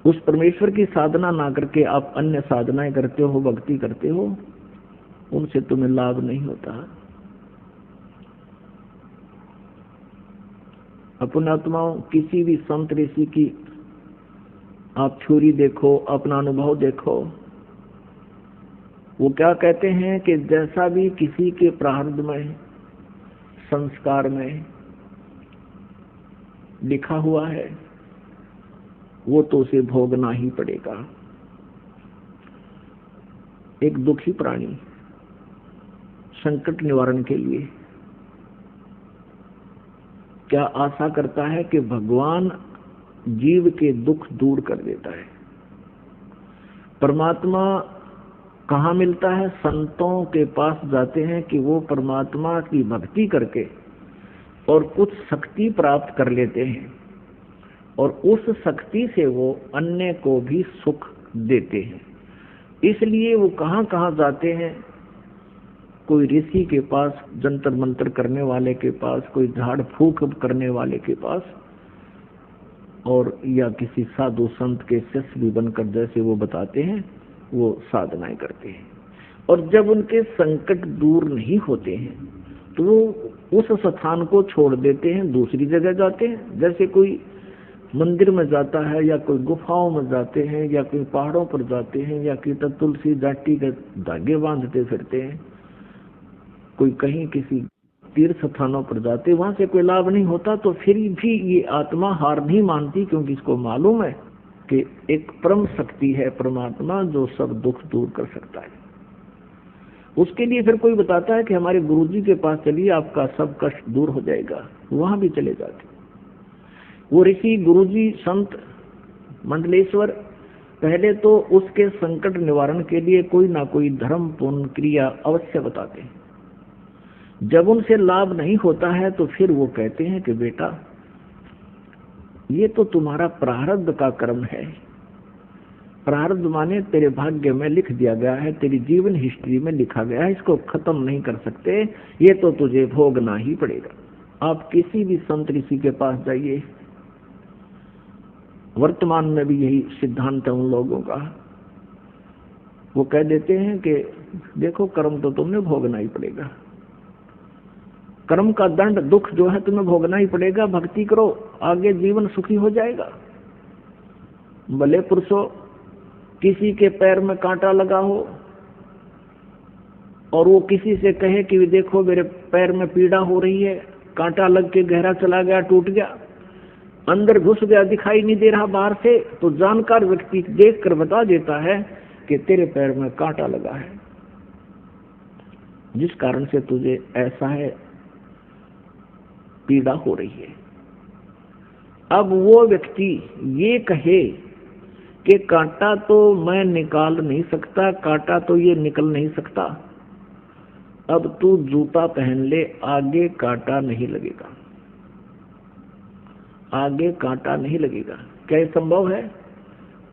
उस परमेश्वर की साधना ना करके आप अन्य साधनाएं करते हो, भक्ति करते हो, उनसे तुम्हें लाभ नहीं होता। अपनात्माओं, किसी भी संत ऋषि की आप थ्योरी देखो, अपना अनुभव देखो, वो क्या कहते हैं कि जैसा भी किसी के प्रारब्ध में, संस्कार में लिखा हुआ है, वो तो उसे भोगना ही पड़ेगा। एक दुखी प्राणी संकट निवारण के लिए क्या आशा करता है कि भगवान जीव के दुख दूर कर देता है। परमात्मा कहाँ मिलता है? संतों के पास जाते हैं कि वो परमात्मा की भक्ति करके और कुछ शक्ति प्राप्त कर लेते हैं, और उस शक्ति से वो अन्य को भी सुख देते हैं। इसलिए वो कहाँ कहाँ जाते हैं? कोई ऋषि के पास, जंतर मंतर करने वाले के पास, कोई झाड़ फूक करने वाले के पास, और या किसी साधु संत के शिष्य भी बनकर जैसे वो बताते हैं वो साधनाएं करते हैं। और जब उनके संकट दूर नहीं होते हैं तो वो उस स्थान को छोड़ देते हैं, दूसरी जगह जाते हैं। जैसे कोई मंदिर में जाता है, या कोई गुफाओं में जाते हैं, या कोई पहाड़ों पर जाते हैं, या कि तुलसी जाटी के धागे बांधते फिरते हैं, कोई कहीं किसी तीर्थ स्थानों पर जाते, वहां से कोई लाभ नहीं होता, तो फिर भी ये आत्मा हार नहीं मानती, क्योंकि इसको मालूम है कि एक परम शक्ति है परमात्मा जो सब दुख दूर कर सकता है। उसके लिए फिर कोई बताता है कि हमारे गुरुजी के पास चलिए, आपका सब कष्ट दूर हो जाएगा, वहां भी चले जाते। वो ऋषि, गुरुजी, संत, मंडलेश्वर पहले तो उसके संकट निवारण के लिए कोई ना कोई धर्म पूर्ण क्रिया अवश्य बताते हैं। जब उनसे लाभ नहीं होता है तो फिर वो कहते हैं कि बेटा, ये तो तुम्हारा प्रारब्ध का कर्म है। प्रारब्ध माने तेरे भाग्य में लिख दिया गया है, तेरी जीवन हिस्ट्री में लिखा गया है, इसको खत्म नहीं कर सकते, ये तो तुझे भोगना ही पड़ेगा। आप किसी भी संत ऋषि के पास जाइए, वर्तमान में भी यही सिद्धांत है उन लोगों का। वो कह देते हैं कि देखो, कर्म तो तुमने भोगना ही पड़ेगा, कर्म का दंड, दुख जो है तुम्हें भोगना ही पड़ेगा। भक्ति करो, आगे जीवन सुखी हो जाएगा। भले पुरुषों, किसी के पैर में कांटा लगा हो और वो किसी से कहे कि देखो मेरे पैर में पीड़ा हो रही है, कांटा लग के गहरा चला गया, टूट गया, अंदर घुस गया, दिखाई नहीं दे रहा बाहर से, तो जानकार व्यक्ति देखकर बता देता है कि तेरे पैर में कांटा लगा है, जिस कारण से तुझे ऐसा है, पीड़ा हो रही है। अब वो व्यक्ति ये कहे कि कांटा तो मैं निकाल नहीं सकता, कांटा तो ये निकल नहीं सकता, अब तू जूता पहन ले, आगे कांटा नहीं लगेगा, आगे कांटा नहीं लगेगा। क्या संभव है?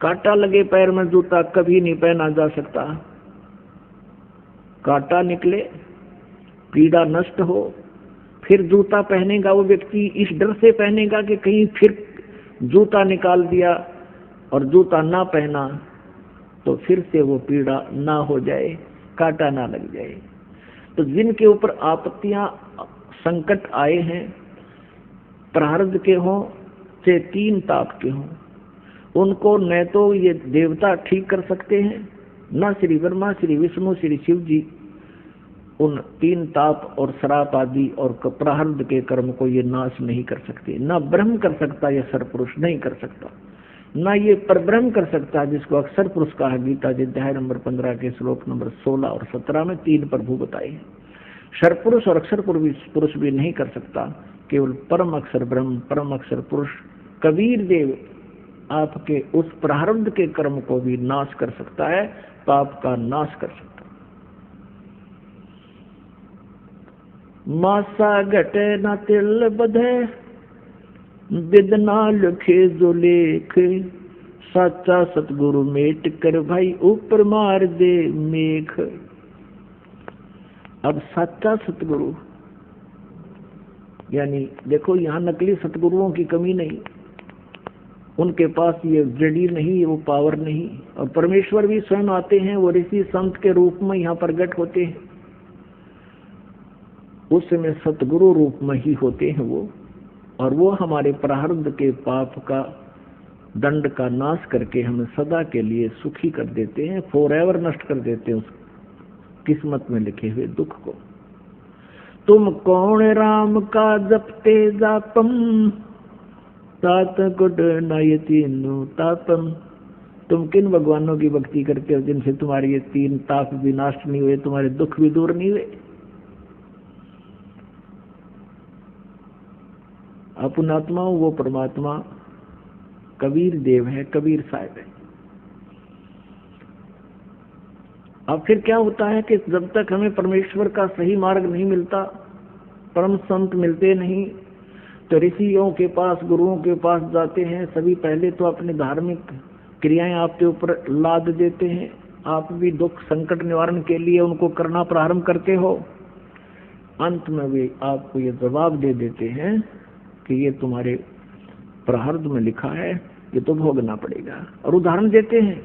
कांटा लगे पैर में जूता कभी नहीं पहना जा सकता। कांटा निकले, पीड़ा नष्ट हो, फिर जूता पहनेगा वो व्यक्ति, इस डर से पहनेगा कि कहीं फिर जूता निकाल दिया और जूता ना पहना तो फिर से वो पीड़ा ना हो जाए, कांटा ना लग जाए। तो जिनके ऊपर आपत्तियां, संकट आए हैं, प्रारब्ध के हों चाहे तीन ताप के हों, उनको न तो ये देवता ठीक कर सकते हैं, न श्री ब्रह्मा, श्री विष्णु, श्री शिव जी उन तीन ताप और श्राप आदि और प्रारब्ध के कर्म को ये नाश नहीं कर सकते। न ब्रह्म कर सकता, ये सरपुरुष नहीं कर सकता, न ये परब्रह्म कर सकता, जिसको अक्षर पुरुष कहा गीता अध्याय नंबर 15 के श्लोक नंबर 16 और 17 में तीन प्रभु बताए हैं। सरपुरुष और अक्षर पुरुष भी नहीं कर सकता, केवल परम अक्षर ब्रह्म, परम अक्षर पुरुष कबीर देव आपके उस प्रारब्ध के कर्म को भी नाश कर सकता है, पाप का नाश कर सकता है। मासा घटे न तिल बधे, बिदना लिखे जो लेख, साचा सतगुरु मेट कर भाई ऊपर मार दे मेघ। अब सच्चा सतगुरु, यानी देखो यहां नकली सतगुरुओं की कमी नहीं, उनके पास ये रेडी नहीं, वो पावर नहीं। और परमेश्वर भी स्वयं आते हैं, वो ऋषि संत के रूप में यहाँ प्रकट होते हैं, उस समय सतगुरु रूप में ही होते हैं वो। और वो हमारे प्रारब्ध के पाप का दंड का नाश करके हमें सदा के लिए सुखी कर देते हैं, फॉरएवर नष्ट कर देते हैं उस किस्मत में लिखे हुए दुख को। तुम कौन राम का जपते जापम, तात गुड नयति तापम। तुम किन भगवानों की भक्ति करते हो जिनसे तुम्हारे ये 3 ताप भी नाश नहीं हुए, तुम्हारे दुख भी दूर नहीं हुए। अपनात्मा वो परमात्मा कबीर देव है, कबीर साहब है। अब फिर क्या होता है कि जब तक हमें परमेश्वर का सही मार्ग नहीं मिलता, परम संत मिलते नहीं, तो ऋषियों के पास, गुरुओं के पास जाते हैं। सभी पहले तो अपनी धार्मिक क्रियाएं आपके ऊपर लाद देते हैं, आप भी दुख संकट निवारण के लिए उनको करना प्रारंभ करते हो। अंत में भी आपको ये जवाब दे देते हैं कि ये तुम्हारे प्रारब्ध में लिखा है, ये तो भोगना पड़ेगा। और उदाहरण देते हैं,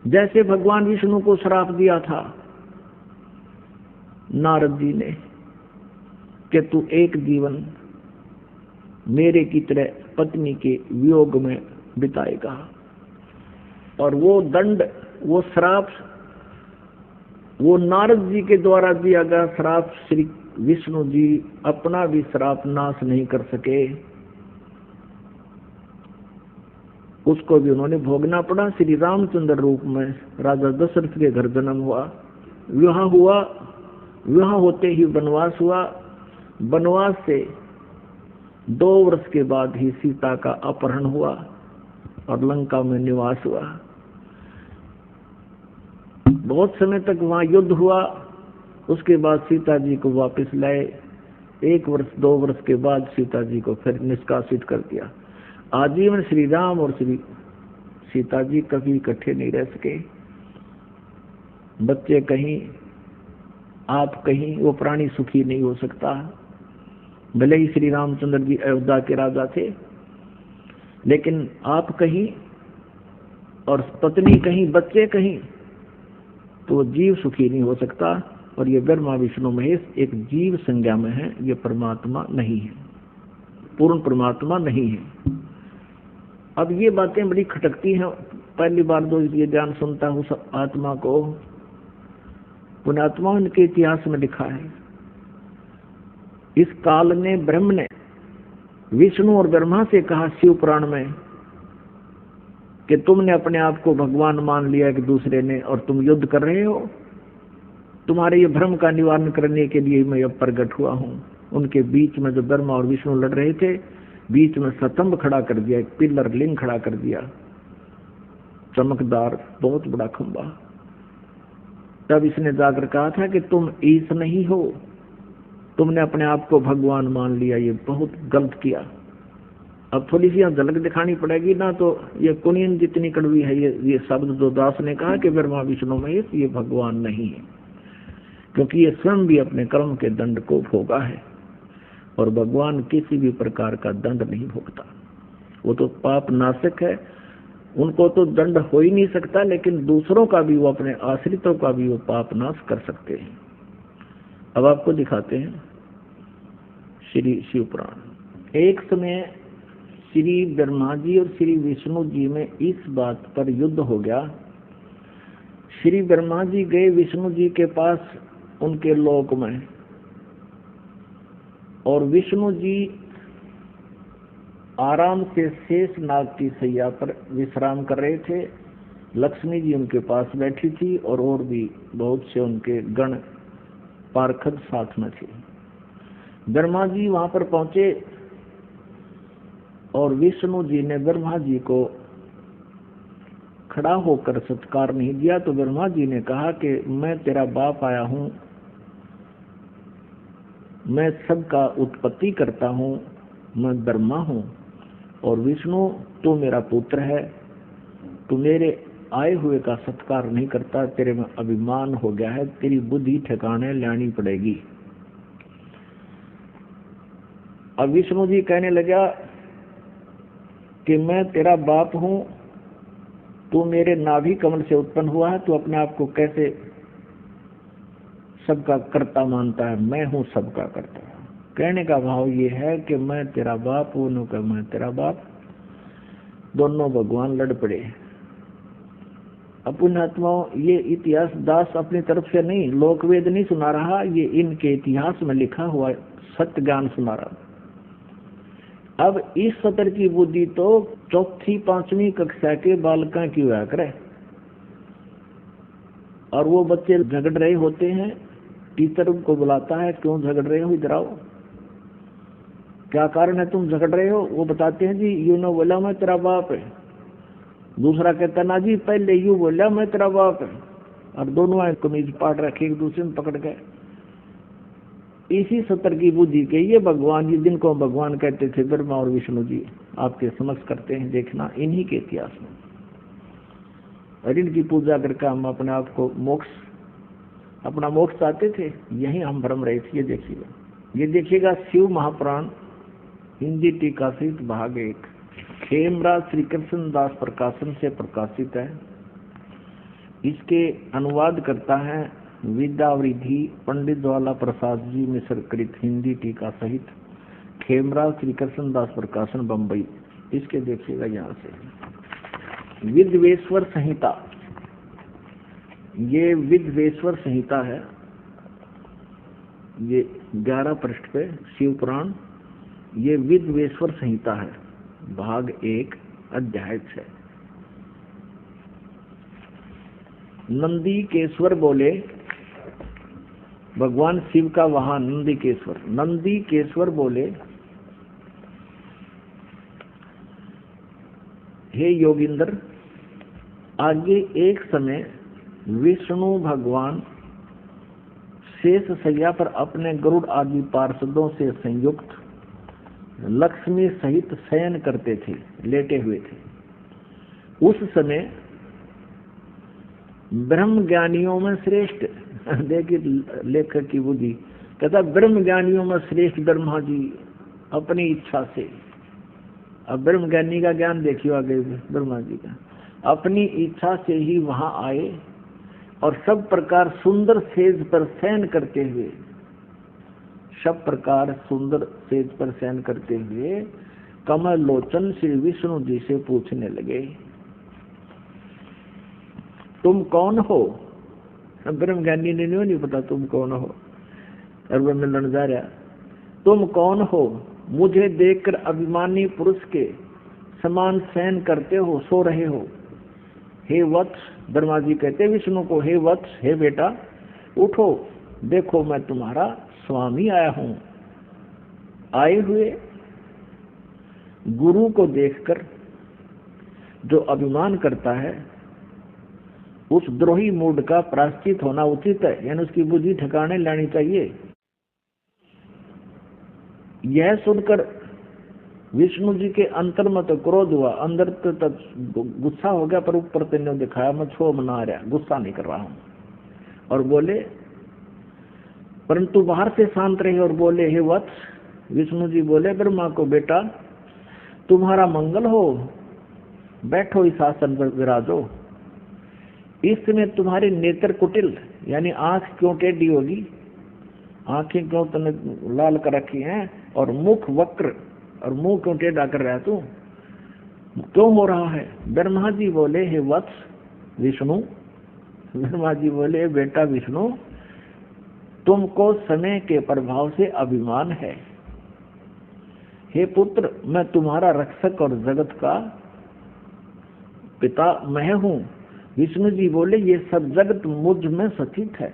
जैसे भगवान विष्णु को श्राप दिया था नारद जी ने कि तू एक जीवन मेरे की तरह पत्नी के वियोग में बिताएगा। और वो दंड, वो श्राप, वो नारद जी के द्वारा दिया गया श्राप, श्री विष्णु जी अपना भी श्राप नाश नहीं कर सके, उसको भी उन्होंने भोगना पड़ा। श्री रामचंद्र रूप में राजा दशरथ के घर जन्म हुआ, विवाह हुआ, विवाह होते ही वनवास हुआ, वनवास से 2 वर्ष के बाद ही सीता का अपहरण हुआ और लंका में निवास हुआ। बहुत समय तक वहां युद्ध हुआ, उसके बाद सीता जी को वापस लाए। 1 वर्ष 2 वर्ष के बाद सीता जी को फिर निष्कासित कर दिया। आजीवन श्री राम और श्री सीता जी कभी इकट्ठे नहीं रह सके। बच्चे कहीं, आप कहीं, वो प्राणी सुखी नहीं हो सकता। भले ही श्री रामचंद्र जी अयोध्या के राजा थे, लेकिन आप कहीं और पत्नी कहीं, बच्चे कहीं, तो जीव सुखी नहीं हो सकता। और ये ब्रह्मा विष्णु महेश एक जीव संज्ञा में है, ये परमात्मा नहीं है, पूर्ण परमात्मा नहीं है। अब ये बातें बड़ी खटकती हैं, पहली बार जो ये ज्ञान सुनता हूँ सब आत्मा को, पुण्यात्मा के इतिहास में लिखा है। इस काल में ब्रह्म ने विष्णु और ब्रह्मा से कहा शिव पुराण में कि तुमने अपने आप को भगवान मान लिया कि दूसरे ने, और तुम युद्ध कर रहे हो, तुम्हारे ये भ्रम का निवारण करने के लिए मैं अब प्रकट हुआ हूँ। उनके बीच में जो ब्रह्मा और विष्णु लड़ रहे थे, बीच में स्तंभ खड़ा कर दिया, एक पिलर लिंग खड़ा कर दिया, चमकदार बहुत बड़ा खंबा। तब इसने जाकर कहा था कि तुम ईश नहीं हो, तुमने अपने आप को भगवान मान लिया, ये बहुत गलत किया। अब थोड़ी सी झलक दिखानी पड़ेगी ना, तो ये कुनियन जितनी कड़वी है ये शब्द जो दास ने कहा कि ब्रह्मा विष्णु महेश ये भगवान नहीं है, क्योंकि ये स्वयं भी अपने कर्म के दंड को भोगा है। और भगवान किसी भी प्रकार का दंड नहीं भोगता, वो तो पाप नाशक है, उनको तो दंड हो ही नहीं सकता, लेकिन दूसरों का भी, वो अपने आश्रितों का भी वो पाप नाश कर सकते हैं। अब आपको दिखाते हैं श्री शिव पुराण। एक समय श्री ब्रह्मा जी और श्री विष्णु जी में इस बात पर युद्ध हो गया। श्री ब्रह्मा जी गए विष्णु जी के पास उनके लोक में, और विष्णु जी आराम से शेष नाग की सैया पर विश्राम कर रहे थे। लक्ष्मी जी उनके पास बैठी थी और भी बहुत से उनके गण पार्षद साथ में थे। ब्रह्मा जी वहां पर पहुंचे और विष्णु जी ने ब्रह्मा जी को खड़ा होकर सत्कार नहीं दिया, तो ब्रह्मा जी ने कहा कि मैं तेरा बाप आया हूं, मैं सबका उत्पत्ति करता हूं, मैं ब्रह्मा हूं, और विष्णु तू मेरा पुत्र है, तू मेरे आए हुए का सत्कार नहीं करता, तेरे में अभिमान हो गया है, तेरी बुद्धि ठिकाने लानी पड़ेगी। अब विष्णु जी कहने लगा कि मैं तेरा बाप हूं, तू मेरे नाभि कमल से उत्पन्न हुआ है, तू अपने आप को कैसे सबका कर्ता मानता है? मैं हूं सबका कर्ता। कहने का भाव ये है कि मैं तेरा बाप हूं, उन्होंने मैं तेरा बाप, दोनों भगवान लड़ पड़े। पुण्यात्माओं, ये इतिहास दास अपनी तरफ से नहीं, लोकवेद नहीं सुना रहा, ये इनके इतिहास में लिखा हुआ सत्य ज्ञान सुना रहा। अब इस सत्र की बुद्धि तो चौथी पांचवी कक्षा के बालका की हुआ करे, और वो बच्चे झगड़ रहे होते हैं, टीचर उनको बुलाता है, क्यों झगड़ रहे हो, इधर आओ, क्या कारण है तुम झगड़ रहे हो? वो बताते हैं जी यूं ने बोला मैं तेरा बाप है, दूसरा कहता ना जी पहले यूं बोला मैं तेरा बाप है, और दोनों आए कमीज पाट रखे एक दूसरे में पकड़ गए। इसी सत्र की बुद्धि के ये भगवान जी, जिनको भगवान कहते थे ब्रह्मा और विष्णु जी, आपके समक्ष करते हैं, देखना इन्हीं के इतिहास में। और इनकी पूजा करके हम अपने आप को अपना मोक्ष चाहते थे, यही हम भ्रम रहे थे। ये देखिएगा शिव महापुराण हिंदी टीका सहित भाग 1, खेमराज श्री कृष्ण दास प्रकाशन से प्रकाशित है। इसके अनुवाद करता है विद्यावृद्धि पंडित ज्वाला प्रसाद जी मिश्र कृत हिंदी टीका सहित, खेमराज श्री कृष्ण दास प्रकाशन बम्बई। इसके देखिएगा यहाँ से विद्वेश्वर संहिता, ये विद्वेश्वर संहिता है, ये 11 पृष्ठ पे शिव पुराण, ये विद्वेश्वर संहिता है, भाग 1 अध्याय 6। नंदीकेश्वर बोले, भगवान शिव का वहां नंदीकेश्वर बोले, हे योगिंद्र, आगे एक समय विष्णु भगवान शेष सैया पर अपने गरुड़ आदि पार्षदों से संयुक्त लक्ष्मी सहित शयन करते थे, लेटे हुए थे। उस समय ब्रह्म ज्ञानियों में श्रेष्ठ, देखिए लेखक की बुद्धि, कहता ब्रह्म ज्ञानियों में श्रेष्ठ ब्रह्मा जी अपनी इच्छा से, अब ब्रह्म ज्ञानी का ज्ञान देखियो आगे, ब्रह्मा जी का अपनी इच्छा से ही वहां आए और सब प्रकार सुंदर सेज पर शयन करते हुए, सब प्रकार सुंदर सेज पर शयन करते हुए कमल लोचन श्री विष्णु जी से पूछने लगे, तुम कौन हो? ब्रह्म ज्ञानी ने नहीं पता तुम कौन हो, और वो मिलन जा रहा, तुम कौन हो? मुझे देखकर अभिमानी पुरुष के समान शयन करते हो, सो रहे हो। हे वत्स, ब्रह्मा जी कहते विष्णु को, हे वत्स, हे बेटा उठो, देखो मैं तुम्हारा स्वामी आया हूं। आए हुए गुरु को देखकर जो अभिमान करता है, उस द्रोही मूड का प्रायश्चित होना उचित है, यानी उसकी बुद्धि ठिकाने लानी चाहिए। यह सुनकर विष्णु जी के अंतर में तो क्रोध हुआ, अंदर तक गुस्सा हो गया, पर ऊपर से ने दिखाया मैं छो मना रहा, गुस्सा नहीं कर रहा हूं, और बोले, परंतु बाहर से शांत रहे और बोले, हे वत्स, विष्णु जी बोले ब्रह्मा को, बेटा तुम्हारा मंगल हो, बैठो इस आसन पर विराजो। इस समय तुम्हारे नेत्र कुटिल, यानी आंख क्यों टेढ़ी होगी, आंखें क्यों तुमने लाल कर रखी हैं, और मुख वक्र, और मुंह क्यों टेढ़ा कर रहा है तू, क्यों हो रहा है? ब्रह्मा जी बोले, हे वत्स विष्णु, ब्रह्मा जी बोले, बेटा विष्णु, तुमको समय के प्रभाव से अभिमान है। हे पुत्र, मैं तुम्हारा रक्षक और जगत का पिता मैं हूं। विष्णु जी बोले, ये सब जगत मुझ में स्थित है,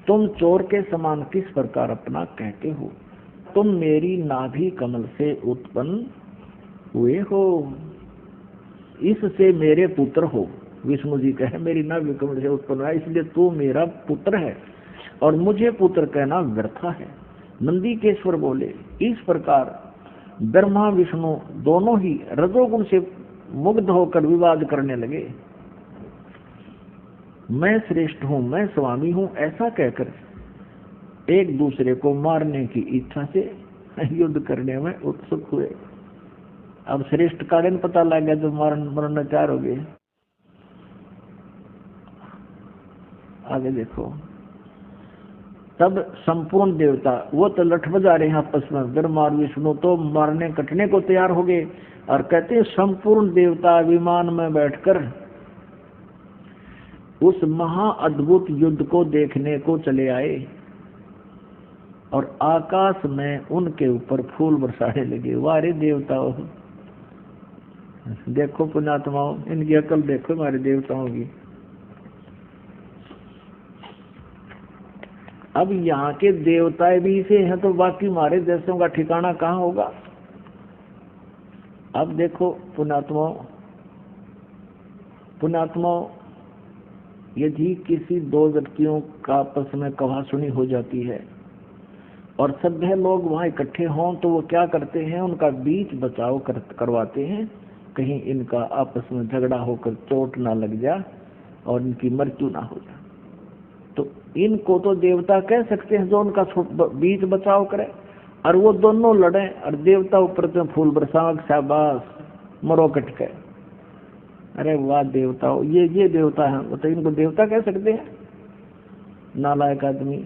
तुम चोर के समान किस प्रकार अपना कहते हो? तुम मेरी नाभि कमल से उत्पन्न हुए हो, इससे मेरे पुत्र हो। विष्णु जी कहे मेरी नाभि कमल से उत्पन्न हुआ, इसलिए तू मेरा पुत्र है, और मुझे पुत्र कहना व्यर्थ है। नंदीकेश्वर बोले, इस प्रकार ब्रह्मा विष्णु दोनों ही रजोगुण से मुग्ध होकर विवाद करने लगे। मैं श्रेष्ठ हूं, मैं स्वामी हूं, ऐसा कहकर एक दूसरे को मारने की इच्छा से युद्ध करने में उत्सुक हुए। अब श्रेष्ठ कारण पता लग गया जो मरणाचार हो गए। आगे देखो, तब संपूर्ण देवता वो तो लठ बजा रहे हैं आपस में, ब्रह्मा और विष्णु तो मारने कटने को तैयार हो गए, और कहते हैं संपूर्ण देवता विमान में बैठकर उस महा अद्भुत युद्ध को देखने को चले आए, और आकाश में उनके ऊपर फूल बरसाने लगे। वारे देवताओं, देखो पुण्यात्माओं, इनकी अकल देखो हमारे देवताओं की। अब यहाँ के देवता भी से हैं तो बाकी हमारे देशों का ठिकाना कहाँ होगा। अब देखो पुण्यात्माओं, यदि किसी दो व्यक्तियों का आपस में कहासुनी हो जाती है और सभ्य लोग वहां इकट्ठे हों तो वो क्या करते हैं, उनका बीच बचाव करवाते हैं, कहीं इनका आपस में झगड़ा होकर चोट ना लग जाए और इनकी मृत्यु ना हो जाए। तो इनको तो देवता कह सकते हैं जो उनका बीच बचाव करे, और वो दोनों लड़े और देवता ऊपर से फूल बरसाव, शाबाश मरो कटके। अरे वाह देवताओं, ये देवता है, तो इनको देवता कह सकते हैं, नालायक आदमी।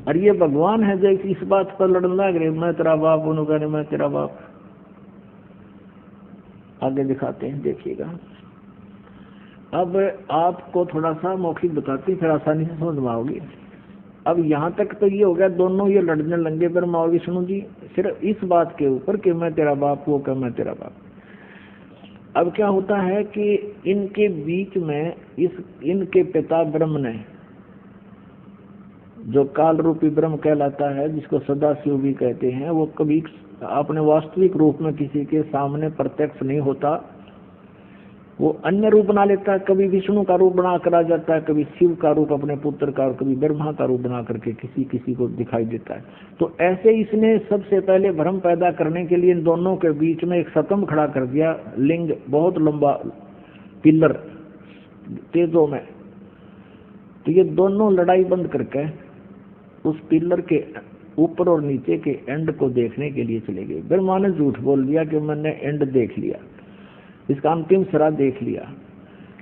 और ये भगवान है जो इस बात पर लड़ने लग रहे, मैं तेरा बाप, उन्होंने मैं तेरा बाप। आगे दिखाते हैं, देखिएगा। अब आपको थोड़ा सा मौखिक बताती फिर आसानी से समझ में आओगी। अब यहाँ तक तो ये हो गया, दोनों ये लड़ने लगे ब्रह्मा और विष्णु जी, सिर्फ इस बात के ऊपर कि मैं तेरा बाप, वो क्या मैं तेरा बाप। अब क्या होता है कि इनके बीच में इनके पिता ब्रह्म ने, जो काल रूपी ब्रह्म कहलाता है, जिसको सदाशिव भी कहते हैं, वो कभी अपने वास्तविक रूप में किसी के सामने प्रत्यक्ष नहीं होता, वो अन्य रूप बना लेता है। कभी विष्णु का रूप बना कर आ जाता है, कभी शिव का रूप अपने पुत्र का, और कभी ब्रह्मा का रूप बना करके किसी को दिखाई देता है। तो ऐसे इसने सबसे पहले भ्रम पैदा करने के लिए इन दोनों के बीच में एक स्तंभ खड़ा कर दिया, लिंग, बहुत लंबा पिलर तेजों में। तो ये दोनों लड़ाई बंद करके उस पिलर के ऊपर और नीचे के एंड को देखने के लिए चले गए। ब्रह्मा ने झूठ बोल दिया कि मैंने एंड देख लिया, इसका अंतिम सिरा देख लिया,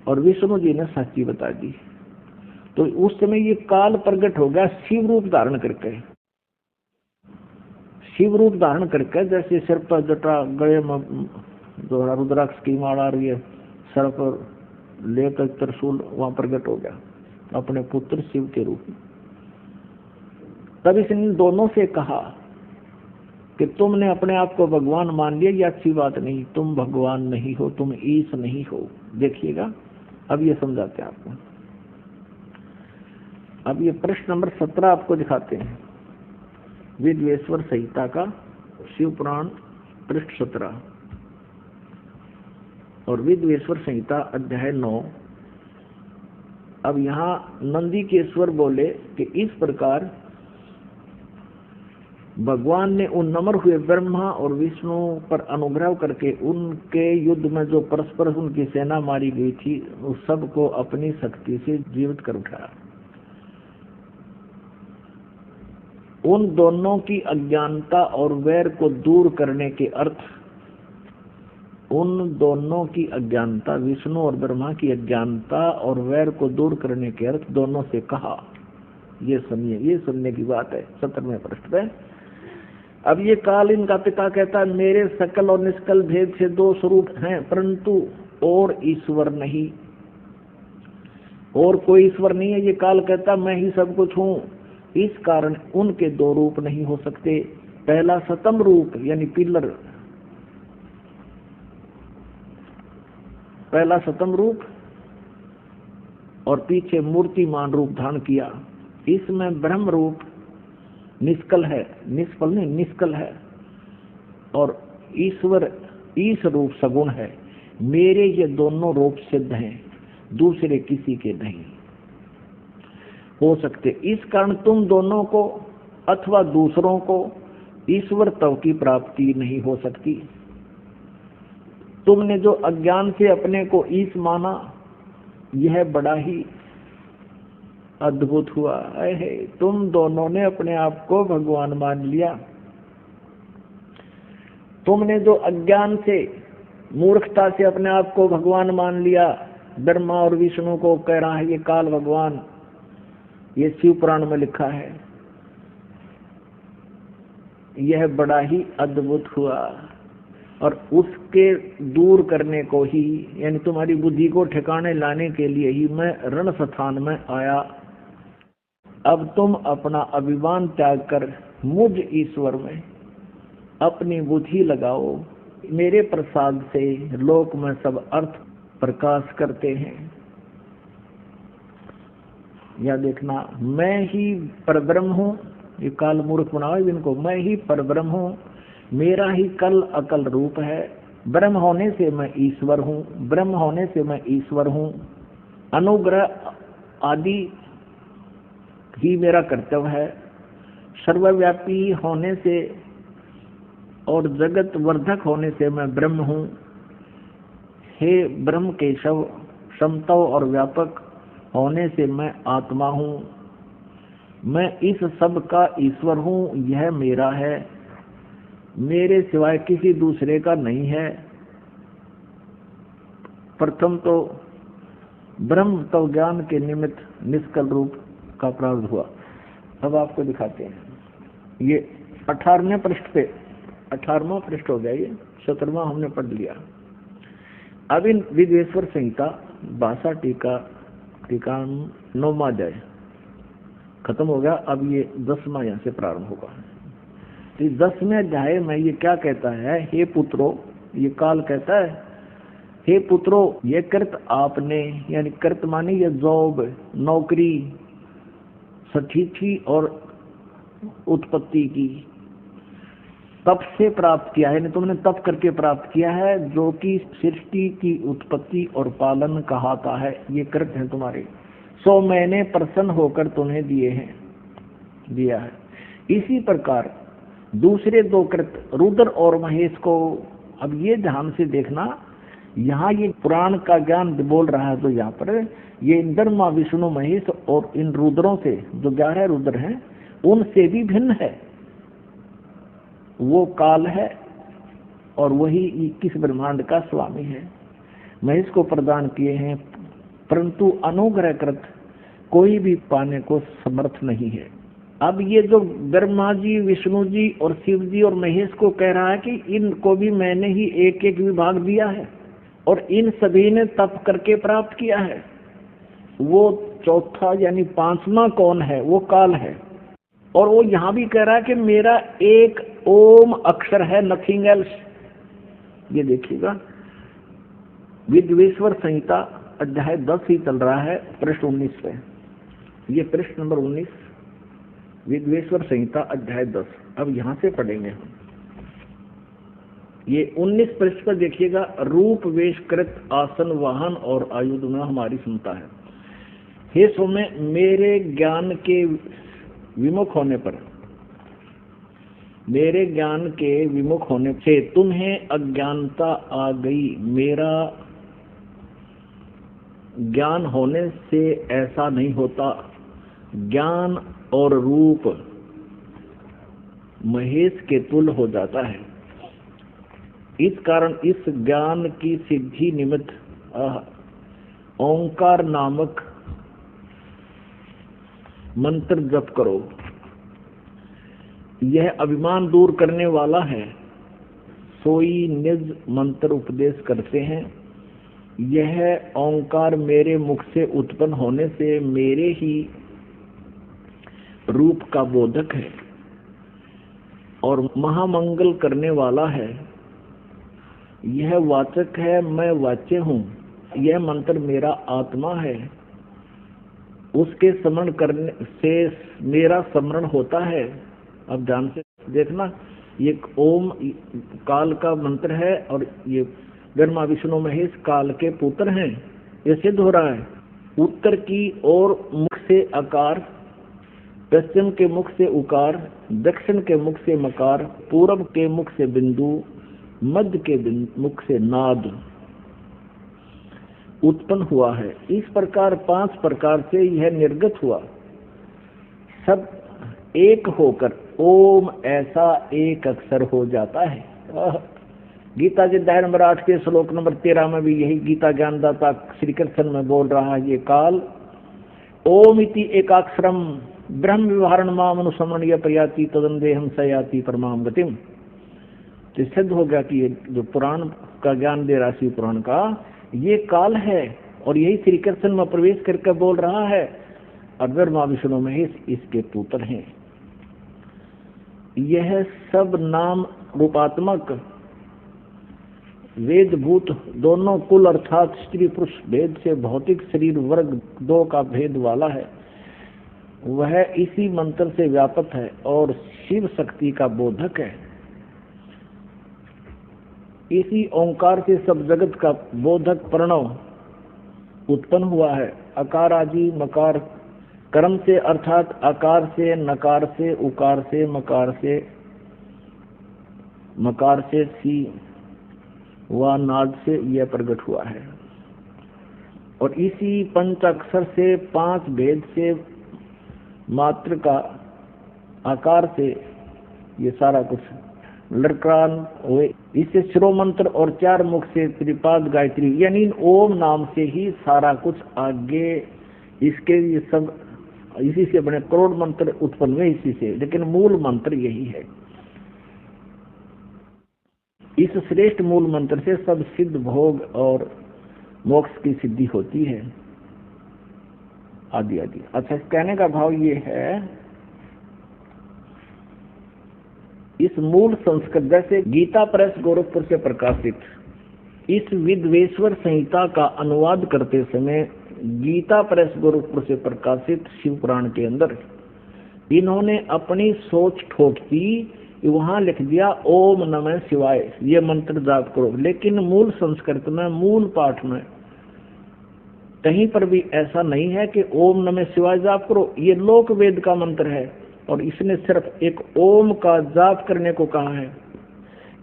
और विष्णु जी ने सच्ची बता दी। तो उस समय ये काल प्रकट हो गया शिव रूप धारण करके, शिव रूप धारण करके, जैसे सिर पर जटा, गले में जो रुद्राक्ष की माला आ रही है, सर पर लेकर त्रिशूल, वहां प्रकट हो गया अपने पुत्र शिव के रूप में। तब इसने दोनों से कहा कि तुमने अपने आप को भगवान मान लिया, ये अच्छी बात नहीं, तुम भगवान नहीं हो, तुम ईश नहीं हो। देखिएगा, अब ये समझाते हैं आपको। अब ये प्रश्न नंबर 17 आपको दिखाते हैं, विद्वेश्वर संहिता का शिव पुराण पृष्ठ 17 और विद्वेश्वर संहिता अध्याय 9। अब यहाँ नंदी केश्वर बोले कि इस प्रकार भगवान ने उन नम्र हुए ब्रह्मा और विष्णु पर अनुग्रह करके उनके युद्ध में जो परस्पर उनकी सेना मारी गई थी, उस सब को अपनी शक्ति से जीवित कर उठाया। उन दोनों की अज्ञानता और वैर को दूर करने के अर्थ, उन दोनों की अज्ञानता, विष्णु और ब्रह्मा की अज्ञानता और वैर को दूर करने के अर्थ दोनों से कहा। ये सुनिए, ये सुनने की बात है 17वें प्रश्न पे। अब ये काल इनका पिता कहता है, मेरे सकल और निष्कल भेद से दो स्वरूप हैं, परंतु और ईश्वर नहीं, और कोई ईश्वर नहीं है। ये काल कहता मैं ही सब कुछ हूँ, इस कारण उनके दो रूप नहीं हो सकते। पहला सतम रूप यानी पिलर, पहला सतम रूप और पीछे मूर्तिमान रूप धारण किया। इसमें ब्रह्म रूप निष्कल है, निष्फल नहीं, निष्कल है, और ईश्वर ईश रूप सगुण है। मेरे ये दोनों रूप सिद्ध हैं, दूसरे किसी के नहीं हो सकते। इस कारण तुम दोनों को अथवा दूसरों को ईश्वर तव की प्राप्ति नहीं हो सकती। तुमने जो अज्ञान से अपने को ईश माना, यह बड़ा ही अद्भुत हुआ है। तुम दोनों ने अपने आप को भगवान मान लिया। तुमने जो अज्ञान से, मूर्खता से अपने आप को भगवान मान लिया, ब्रह्मा और विष्णु को कह रहा है ये काल भगवान, ये शिव पुराण में लिखा है, यह बड़ा ही अद्भुत हुआ। और उसके दूर करने को ही, यानी तुम्हारी बुद्धि को ठिकाने लाने के लिए ही मैं रण स्थान में आया। अब तुम अपना अभिमान त्याग कर मुझ ईश्वर में अपनी बुद्धि लगाओ। मेरे प्रसाद से लोक में सब अर्थ प्रकाश करते हैं। या देखना, मैं ही परब्रह्म हूँ, ये काल मूर्ख बनाओ इनको, मैं ही परब्रह्म हूँ, मेरा ही कल अकल रूप है, ब्रह्म होने से मैं ईश्वर हूँ, ब्रह्म होने से मैं ईश्वर हूँ, अनुग्रह आदि ही मेरा कर्तव्य है, सर्वव्यापी होने से और जगत वर्धक होने से मैं ब्रह्म हूँ। हे ब्रह्म केशव, समतव और व्यापक होने से मैं आत्मा हूँ, मैं इस सब का ईश्वर हूँ, यह मेरा है, मेरे सिवाय किसी दूसरे का नहीं है। प्रथम तो ब्रह्म तो ज्ञान के निमित्त निष्कल रूप का प्रारंभ हुआ। अब आपको दिखाते हैं, ये 18वें पृष्ठ पे, 18वां पृष्ठ हो गया, ये 17वां हमने पढ़ लिया। अब इन विद्वेश्वर संहिता 62 टीका 9वां अध्याय खत्म हो गया। अब ये 10वां यहाँ से प्रारंभ होगा। तो 10वें अध्याय में ये क्या कहता है, हे पुत्रो, ये काल कहता है, हे पुत्रो, ये कृत आपने, यानी कृत माने ये जॉब, नौकरी, सठीठी और उत्पत्ति की, तप से प्राप्त किया है, यानी तुमने तप करके प्राप्त किया है, जो कि सृष्टि की उत्पत्ति और पालन कहाता है, ये कृत है तुम्हारे, सो मैंने प्रसन्न होकर तुम्हें दिया है। इसी प्रकार दूसरे दो कृत रुद्र और महेश को, अब ये ध्यान से देखना, यहाँ ये पुराण का ज्ञान बोल रहा है, तो यहाँ पर ये ब्रह्मा विष्णु महेश और इन रुद्रों से, जो 11 रुद्र हैं, उनसे भी भिन्न है। वो काल है और वही 21 ब्रह्मांड का स्वामी है। महेश को प्रदान किए हैं, परंतु अनुग्रहकृत कोई भी पाने को समर्थ नहीं है। अब ये जो ब्रह्मा जी, विष्णु जी और शिव जी और महेश को कह रहा है कि इनको भी मैंने ही एक एक विभाग दिया है और इन सभी ने तप करके प्राप्त किया है। वो चौथा यानी 5वां कौन है, वो काल है। और वो यहाँ भी कह रहा है कि मेरा एक ओम अक्षर है, नथिंग एल्स। ये देखिएगा, विद्वेश्वर संहिता अध्याय 10 ही चल रहा है, पृष्ठ 19 पे। ये पृष्ठ नंबर 19, विद्वेश्वर संहिता अध्याय 10। अब यहाँ से पढ़ेंगे हम। ये 19 पृष्ठ पर देखिएगा, रूप वेशकृत आसन वाहन और आयुध में हमारी क्षमता है। हे सौम्य, मेरे ज्ञान के विमुख होने पर, मेरे ज्ञान के विमुख होने से तुम्हें अज्ञानता आ गई। मेरा ज्ञान होने से ऐसा नहीं होता। ज्ञान और रूप महेश के तुल्य हो जाता है। इस कारण इस ज्ञान की सिद्धि निमित्त ओंकार नामक मंत्र जप करो। यह अभिमान दूर करने वाला है। सोई निज मंत्र उपदेश करते हैं। यह ओंकार मेरे मुख से उत्पन्न होने से मेरे ही रूप का बोधक है और महामंगल करने वाला है। यह वाचक है, मैं वाच्य हूँ। यह मंत्र मेरा आत्मा है। उसके स्मरण करने से मेरा स्मरण होता है। अब ध्यान से देखना, ये ओम काल का मंत्र है और ये ब्रह्मा विष्णु महेश काल के पुत्र हैं। ये सिद्ध हो रहा है। उत्तर की ओर मुख से अकार, पश्चिम के मुख से उकार, दक्षिण के मुख से मकार, पूर्व के मुख से बिंदु, मध्य के मुख से नाद उत्पन्न हुआ है। इस प्रकार 5 प्रकार से यह निर्गत हुआ। सब एक होकर ओम ऐसा एक अक्षर हो जाता है। गीता जी अध्याय नंबर 8 के श्लोक नंबर 13 में भी यही गीता ज्ञानदाता श्री कृष्ण में बोल रहा है, ये काल ओम इति एकाक्षरम ब्रह्म विवरण माम अनुसमणीय प्रयाति तदंदेहम सयाति परमाम गतिम। तो सिद्ध हो गया कि ये जो पुराण का ज्ञान दे रहा शिव पुराण का ये काल है और यही श्री कृष्ण में प्रवेश करके बोल रहा है। और ब्रह्मा विष्णु महेश इसके पुत्र हैं। यह सब नाम रूपात्मक वेद भूत दोनों कुल अर्थात स्त्री पुरुष भेद से भौतिक शरीर वर्ग दो का भेद वाला है, वह इसी मंत्र से व्यापक है और शिव शक्ति का बोधक है। इसी ओंकार से सब जगत का बोधक प्रणव उत्पन्न हुआ है। अकार आदि मकार कर्म से अर्थात आकार से नकार से उकार से मकार से सी व नाद से यह प्रकट हुआ है। और इसी पंच अक्षर से पांच भेद से मात्र का आकार से ये सारा कुछ लड़कान हुए। इससे शिरो मंत्र और चार मुख से त्रिपाद गायत्री यानी ओम नाम से ही सारा कुछ आगे इसके ये सब इसी से बने करोड़ मंत्र उत्पन्न हुए इसी से, लेकिन मूल मंत्र यही है। इस श्रेष्ठ मूल मंत्र से सब सिद्ध भोग और मोक्ष की सिद्धि होती है आदि आदि। अच्छा, कहने का भाव ये है, इस मूल संस्कृत जैसे गीता प्रेस गोरखपुर से प्रकाशित इस विद्वेश्वर संहिता का अनुवाद करते समय गीता प्रेस गोरखपुर से प्रकाशित शिव पुराण के अंदर इन्होंने अपनी सोच ठोक दी, वहां लिख दिया ओम नमः शिवाय ये मंत्र जाप करो। लेकिन मूल संस्कृत में मूल पाठ में कहीं पर भी ऐसा नहीं है कि ओम नमः शिवाय जाप करो, ये लोक वेद का मंत्र है और इसने सिर्फ एक ओम का जाप करने को कहा है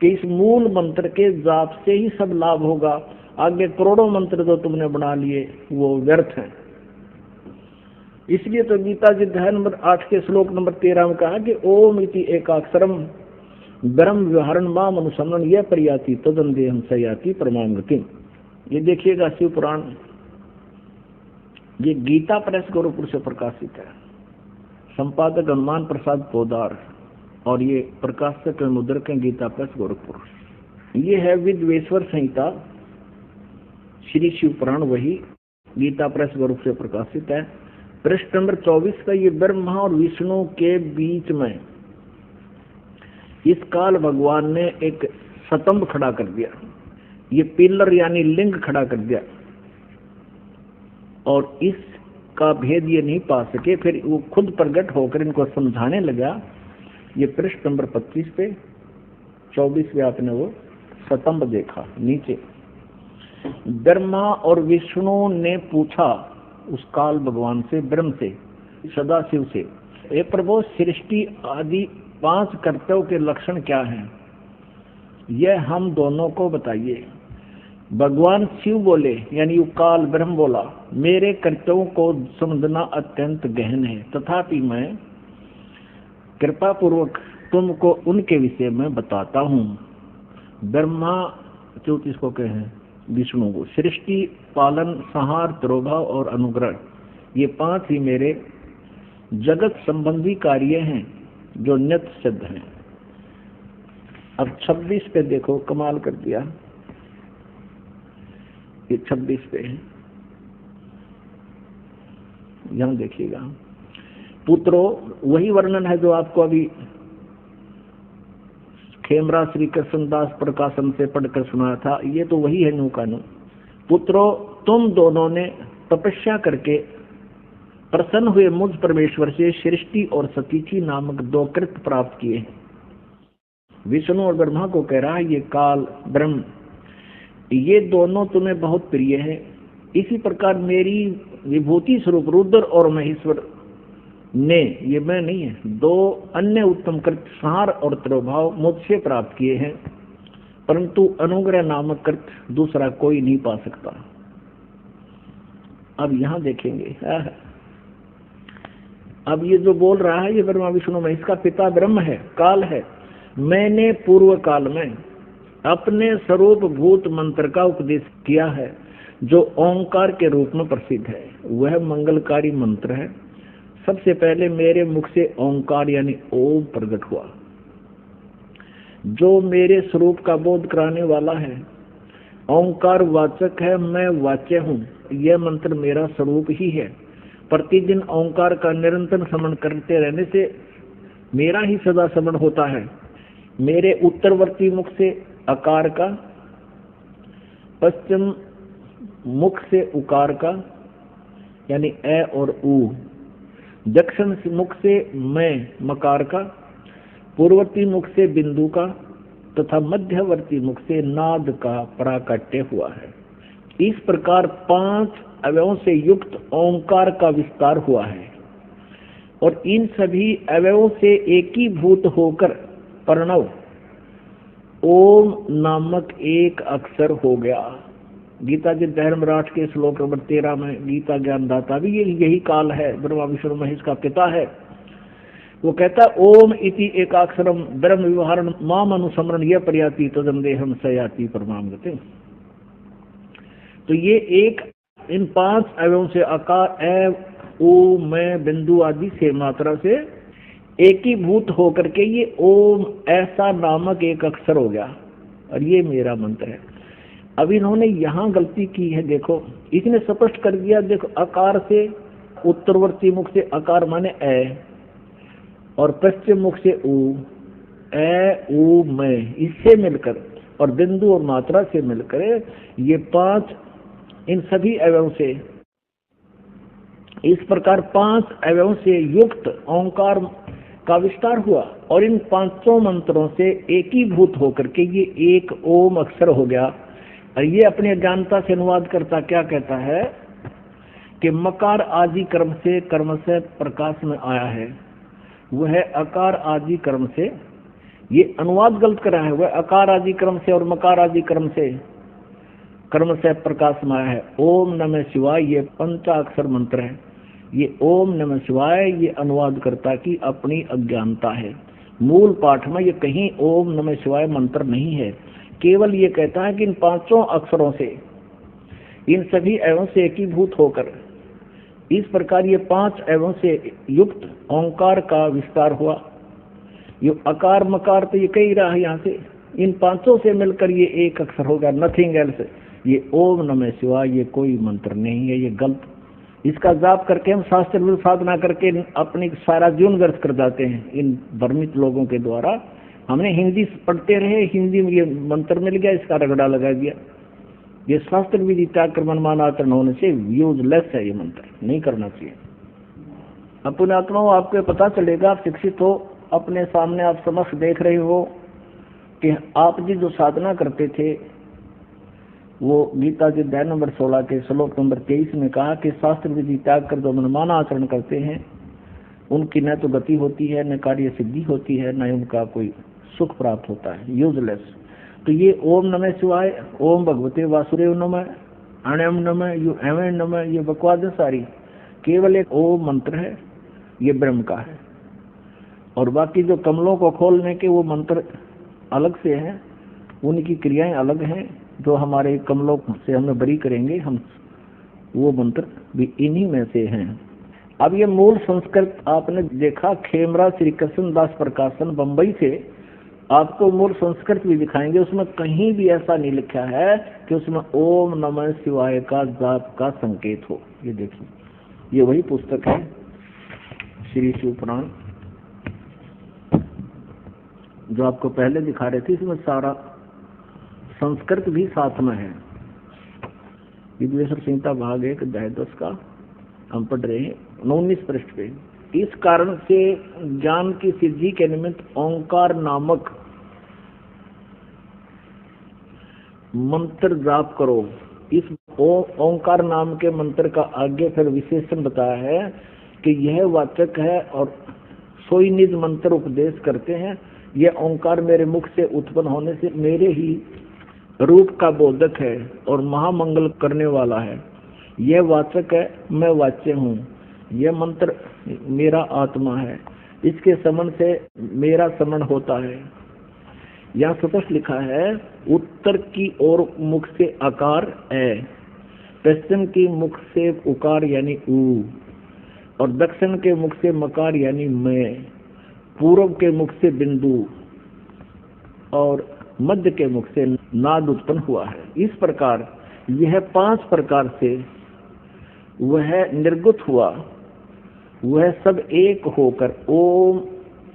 कि इस मूल मंत्र के जाप से ही सब लाभ होगा, आगे करोड़ों मंत्र जो तुमने बना लिए वो व्यर्थ हैं। इसलिए तो गीता जी अध्याय नंबर 8 के श्लोक नंबर 13 में कहा कि ओम इति एकाक्षरम ब्रह्म व्यवहारण माम अनुसमन यह प्रयाति तदंदेहम सयाति परमाम गतिम। ये देखिएगा शिव पुराण, ये गीता प्रेस गोरखपुर से प्रकाशित है, संपादक हनुमान प्रसाद पोदार और ये प्रकाशक मुद्रक है गीता प्रेस गोरखपुर। ये है विद्वेश्वर संहिता श्री शिव पुराण, वही गीता प्रेस गोरखपुर से प्रकाशित है। पृष्ठ नंबर 24 का ये ब्रह्मा और विष्णु के बीच में इस काल भगवान ने एक स्तंभ खड़ा कर दिया, ये पिलर यानी लिंग खड़ा कर दिया और इसका भेद ये नहीं पा सके, फिर वो खुद प्रकट होकर इनको समझाने लगा। ये पृष्ठ नंबर 25 पे 24 में आपने वो स्तंभ देखा नीचे। ब्रह्मा और विष्णु ने पूछा उस काल भगवान से, ब्रह्म से, सदाशिव से, हे प्रभु सृष्टि आदि 5 कर्तव्यों के लक्षण क्या हैं, यह हम दोनों को बताइए। भगवान शिव बोले यानी काल ब्रह्म बोला, मेरे कर्तव्यों को समझना अत्यंत गहन है, तथापि मैं कृपा पूर्वक तुमको उनके विषय में बताता हूँ। ब्रह्मा जो इसको कहे विष्णु को सृष्टि पालन संहार तिरोभाव और अनुग्रह ये 5 ही मेरे जगत संबंधी कार्य हैं जो नित्य सिद्ध हैं। अब 26 पे देखो, कमाल कर दिया। ये 26 पे है, यहां देखिएगा। पुत्रो, वही वर्णन है जो आपको अभी खेमरा श्री कृष्णदास प्रकाशन से पढ़कर सुनाया था, ये तो वही है नू कानू। पुत्रो, तुम दोनों ने तपस्या करके प्रसन्न हुए मुझ परमेश्वर से सृष्टि और सतीची नामक 2 कृत्य प्राप्त किए हैं। विष्णु और ब्रह्मा को कह रहा है ये काल ब्रह्म ये दोनों तुम्हें बहुत प्रिय है। इसी प्रकार मेरी विभूति स्वरूप रुद्र और महेश्वर ने, ये मैं नहीं है, 2 अन्य उत्तम कृत्य संहार और तिरोभाव मुझसे प्राप्त किए हैं, परंतु अनुग्रह नामक कृत्य दूसरा कोई नहीं पा सकता। अब यहां देखेंगे, अब ये जो बोल रहा है ये ब्रह्मा विष्णु में, इसका पिता ब्रह्म है, काल है। मैंने पूर्व काल में अपने स्वरूप भूत मंत्र का उपदेश किया है, जो ओंकार के रूप में प्रसिद्ध है। वह मंगलकारी मंत्र है। सबसे पहले मेरे मुख से ओंकार यानी ओम प्रकट हुआ, जो मेरे स्वरूप का बोध कराने वाला है। ओंकार वाचक है, मैं वाच्य हूँ। यह मंत्र मेरा स्वरूप ही है। प्रतिदिन ओंकार का निरंतर स्मरण करते रहने से मेरा ही सदा स्मरण होता है। मेरे उत्तरवर्ती मुख से अकार का, पश्चिम मुख से उकार का यानी ए और ऊ, दक्षिण मुख से मैं मकार का, पूर्ववर्ती मुख से बिंदु का तथा मध्यवर्ती मुख से नाद का प्राकट्य हुआ है। इस प्रकार 5 अवयवों से युक्त ओंकार का विस्तार हुआ है और इन सभी अवयवों से एकीभूत होकर प्रणव ओम नामक एक अक्षर हो गया। गीता जी धर्मराज के श्लोक नंबर 13 में गीता ज्ञानदाता भी यही काल है, ब्रह्मा विष्णु महेश का पिता है। वो कहता ओम इति एकाक्षरम ब्रह्म विवहारण माम अनुसमरण यह प्रयाति तदंदेहम सयाति परमाम गति। तो ये एक इन 5 अवयवों से आकार ए ओ मैं बिंदु आदि से मात्रा से एकीभूत होकर के ये ओम ऐसा नामक एक अक्षर हो गया और ये मेरा मंत्र है। अब इन्होंने यहाँ गलती की है। देखो इसने स्पष्ट कर दिया। देखो अकार से उत्तरवर्ती मुख से अकार माने ए और पश्चिम मुख से ऊ, ए ऊ मैं, इससे मिलकर और बिंदु और मात्रा से मिलकर ये 5 इन सभी अवयवों से, इस प्रकार 5 अवयवों से युक्त ओंकार का विस्तार हुआ और इन 5 मंत्रों से एकीभूत होकर के ये एक ओम अक्षर हो गया। और ये अपने अज्ञानता से अनुवाद करता क्या कहता है कि मकार आदि कर्म से प्रकाश में आया है, वह अकार आदि कर्म से, ये अनुवाद गलत करा है, वह अकार आदि कर्म से और मकार आदि कर्म से प्रकाश में आया है। ओम नमः शिवाय ये पंचाक्षर मंत्र है। ये ओम नमः शिवाय ये अनुवाद करता की अपनी अज्ञानता है। मूल पाठ में ये कहीं ओम नमः शिवाय मंत्र नहीं है, केवल ये कहता है कि इन 5 अक्षरों से इन सभी अवयवों से एकीभूत होकर इस प्रकार ये 5 अवयवों से युक्त ओंकार का विस्तार हुआ। ये अकार मकार तो ये कही रहा है, यहाँ से इन 5 से मिलकर ये एक अक्षर होगा, नथिंग एल्स। ये ओम नमः शिवाय ये कोई मंत्र नहीं है, ये गलत। इसका जाप करके हम शास्त्र विरुद्ध साधना करके अपनी सारा जीवन व्यर्थ कर जाते हैं इन भ्रमित लोगों के द्वारा। हमने हिंदी पढ़ते रहे, हिंदी में ये मंत्र मिल गया, इसका रगड़ा लगा दिया। ये शास्त्र विधि त्याग कर मनमान आचरण होने से यूजलेस है, ये मंत्र नहीं करना चाहिए। अपने आत्माओं आपको पता चलेगा, आप शिक्षित हो, अपने सामने आप समक्ष देख रहे हो कि आप जी जो साधना करते थे वो गीता के अध्याय नंबर 16 के श्लोक नंबर 23 में कहा कि शास्त्र विधि त्याग कर जो मनमाना आचरण करते हैं उनकी न तो गति होती है, न कार्य सिद्धि होती है, न उनका कोई सुख प्राप्त होता है, यूजलेस। तो ये ओम नमः शिवाय, ओम भगवते वासुदेव नमः, अणम नमः, यू एवं नमः, ये बकवास है सारी, केवल एक ओम मंत्र है, ये ब्रह्म का है। और बाकी जो कमलों को खोलने के वो मंत्र अलग से हैं, उनकी क्रियाएं अलग हैं, जो हमारे कमलों से हमें बरी करेंगे, हम वो मंत्र भी इन्हीं में से हैं। अब ये मूल संस्कृत आपने देखा, खेमरा श्री कृष्ण दास प्रकाशन बंबई से आपको मूल संस्कृत भी दिखाएंगे, उसमें कहीं भी ऐसा नहीं लिखा है कि उसमें ओम नमः शिवाय का जाप का संकेत हो। ये देखिए, ये वही पुस्तक है श्री शिव पुराण जो आपको पहले दिखा रहे थे, इसमें सारा संस्कृत भी साथ में है। विद्वेश्वर संहिता भाग 1 अध्याय 10 का हम पढ़ रहे हैं 19 पृष्ठ पे। इस कारण से ज्ञान की सिद्धि के निमित्त ओंकार नामक मंत्र जाप करो। इस ओंकार नाम के मंत्र का आगे फिर विशेषण बताया है कि यह वाचक है और सोई निज मंत्र उपदेश करते हैं। यह ओंकार मेरे मुख से उत्पन्न होने से मेरे ही रूप का बोधक है और महामंगल करने वाला है। यह वाचक है, मैं वाच्य हूँ। यह मंत्र मेरा आत्मा है, इसके समन से मेरा समन होता है। यहाँ स्पष्ट लिखा है, उत्तर की ओर मुख से आकार ए, पश्चिम की मुख से उकार यानी ऊ, और दक्षिण के मुख से मकार यानी मैं, पूर्व के मुख से बिंदु और मध्य के मुख से नाद उत्पन्न हुआ है। इस प्रकार यह 5 प्रकार से वह निर्गुत हुआ, वह सब एक होकर ओम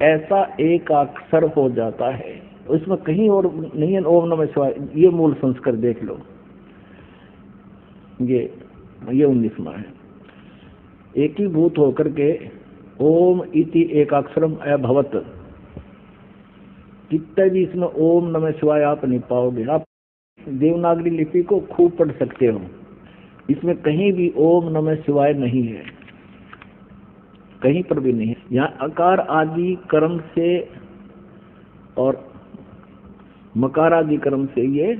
ऐसा एक अक्षर हो जाता है। इसमें कहीं और नहीं है ओम नमः शिवाय। ये मूल संस्कार देख लो, ये 19वां है। एकीभूत होकर के ओम इति एक अक्षरम अभवत, कितने भी इसमें ओम नमः शिवाय आप नहीं पाओगे। आप देवनागरी लिपि को खूब पढ़ सकते हो, इसमें कहीं भी ओम नमः शिवाय नहीं है, कहीं पर भी नहीं है। यहाँ अकार आदि कर्म से और मकार आदि कर्म से ये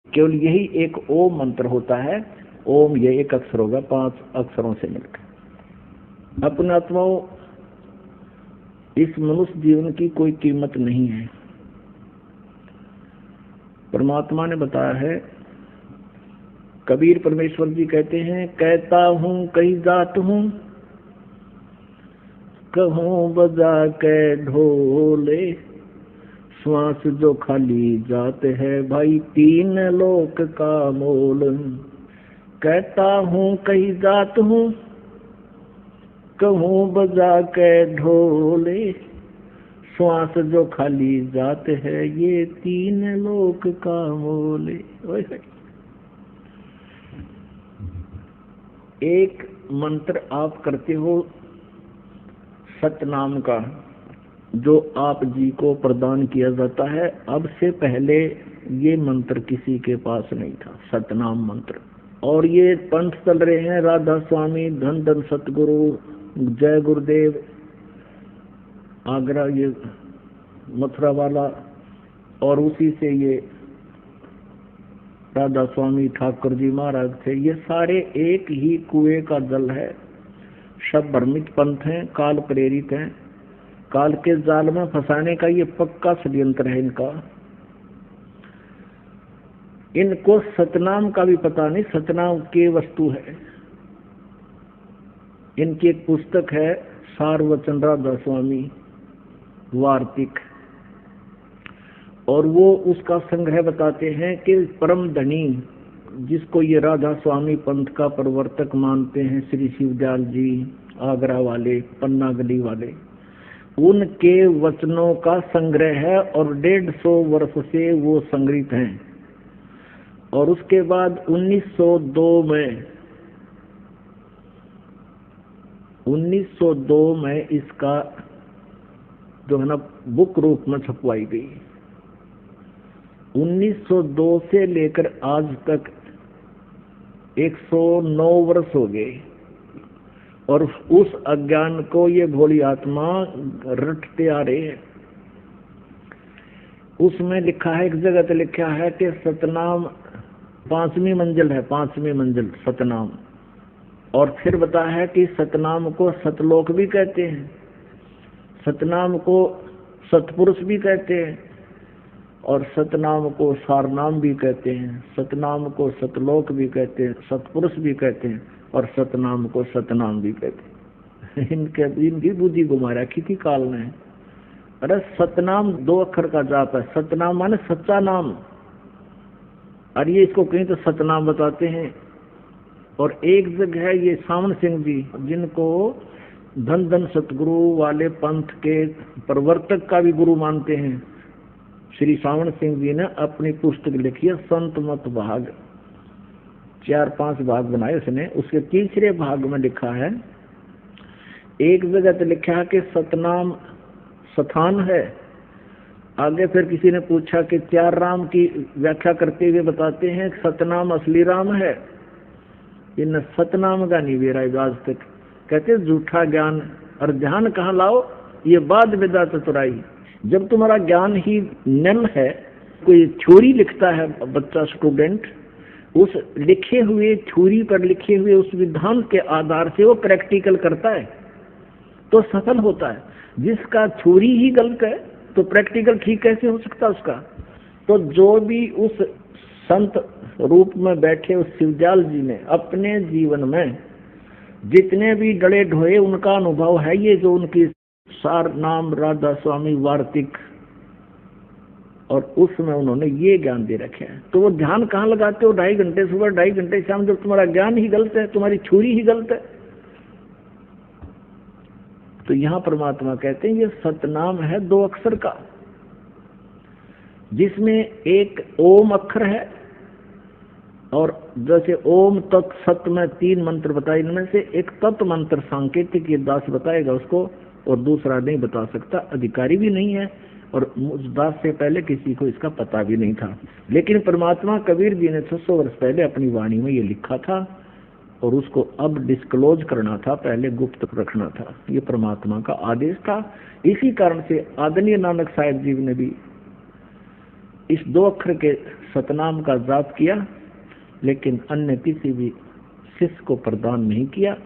केवल यही एक ओम मंत्र होता है। ओम ये एक अक्षर होगा 5 अक्षरों से मिलकर। अपने आत्माओं, इस मनुष्य जीवन की कोई कीमत नहीं है। परमात्मा ने बताया है, कबीर परमेश्वर जी कहते हैं, कहता हूँ कई जात हूँ, कहूँ बजा के ढोले, श्वास जो खाली जाते है भाई 3 लोक का मोल। कहता हूँ कई जात हूँ, कहूँ बजा के ढोले, श्वास जो खाली जाते है ये 3 लोक का मोले। एक मंत्र आप करते हो सतनाम का, जो आप जी को प्रदान किया जाता है। अब से पहले ये मंत्र किसी के पास नहीं था, सतनाम मंत्र। और ये पंथ चल रहे हैं, राधा स्वामी, धन धन सतगुरु, जय गुरुदेव, आगरा ये मथुरा वाला, और उसी से ये राधा स्वामी ठाकुर जी महाराज थे। ये सारे एक ही कुएं का जल है, सब भ्रमित पंथ हैं, काल प्रेरित हैं। काल के जाल में फंसाने का ये पक्का षड्यंत्र है इनका। इनको सतनाम का भी पता नहीं, सतनाम के वस्तु है। इनकी एक पुस्तक है सारवचन राधा स्वामी वार्तिक, और वो उसका संग्रह बताते हैं कि परम धनी, जिसको ये राधा स्वामी पंथ का प्रवर्तक मानते हैं, श्री शिवदयाल जी आगरा वाले, पन्ना गली वाले, उनके वचनों का संग्रह है और 150 वर्ष से वो संग्रहित हैं। और उसके बाद 1902 में इसका जो है ना बुक रूप में छपवाई गई। 1902 से लेकर आज तक 109 वर्ष हो गए, और उस अज्ञान को ये भोली आत्मा रटते आ रहे हैं। उसमें लिखा है, एक जगह तो लिखा है कि सतनाम 5वीं मंजिल है, 5वीं मंजिल सतनाम। और फिर बताया है कि सतनाम को सतलोक भी कहते हैं, सतनाम को सतपुरुष भी कहते हैं, और सतनाम को सारनाम भी कहते हैं, सतनाम को सतलोक भी कहते हैं, सतपुरुष भी कहते हैं, और सतनाम को सतनाम भी कहते हैं। इनकी बुद्धि घुमा रखी थी काल ने। अरे सतनाम 2 अक्षर का जाप है, सतनाम माने सच्चा नाम। और ये इसको कहीं तो सतनाम बताते हैं। और एक जगह है ये सावन सिंह जी, जिनको धन धन सतगुरु वाले पंथ के प्रवर्तक का भी गुरु मानते हैं, श्री सावन सिंह जी ने अपनी पुस्तक लिखी है संत मत भाग, 4-5 भाग बनाए उसने। उसके तीसरे भाग में लिखा है, एक जगह तो लिखा है कि सतनाम स्थान है। आगे फिर किसी ने पूछा कि 4 राम की व्याख्या करते हुए बताते हैं सतनाम असली राम है। इन सतनाम का नहीं वेरा आज तक। कहते झूठा ज्ञान और ध्यान कहाँ लाओ, ये बाद विदा चतुराई। जब तुम्हारा ज्ञान ही निल है, कोई थ्योरी लिखता है बच्चा स्टूडेंट, उस लिखे हुए थ्योरी पर लिखे हुए उस विधान के आधार से वो प्रैक्टिकल करता है तो सफल होता है। जिसका थ्योरी ही गलत है, तो प्रैक्टिकल ठीक कैसे हो सकता उसका? तो जो भी उस संत रूप में बैठे उस शिवजाल जी ने अपने जीवन में जितने भी डले ढोए उनका अनुभव है ये, जो उनकी सार नाम राधा स्वामी वार्तिक, और उसमें उन्होंने ये ज्ञान दे रखे हैं। तो वो ध्यान कहाँ लगाते हो? 2.5 घंटे सुबह 2.5 घंटे शाम, जब तुम्हारा ज्ञान ही गलत है, तुम्हारी छुरी ही गलत है। तो यहां परमात्मा कहते हैं ये सतनाम है 2 अक्षर का, जिसमें एक ओम अक्षर है, और जैसे ओम तत् सत में 3 मंत्र बताए, इनमें से एक तत् मंत्र सांकेतिक ये दास बताएगा उसको, और दूसरा नहीं बता सकता, अधिकारी भी नहीं है, और उस दास से पहले किसी को इसका पता भी नहीं था। लेकिन परमात्मा कबीर जी ने 600 वर्ष पहले अपनी वाणी में ये लिखा था, और उसको अब डिस्क्लोज करना था, पहले गुप्त रखना था। ये परमात्मा का आदेश था। इसी कारण से आदरणीय नानक साहिब जी ने भी इस 2 अक्षर के सतनाम का जाप किया, लेकिन अन्य किसी भी शिष्य को प्रदान नहीं किया,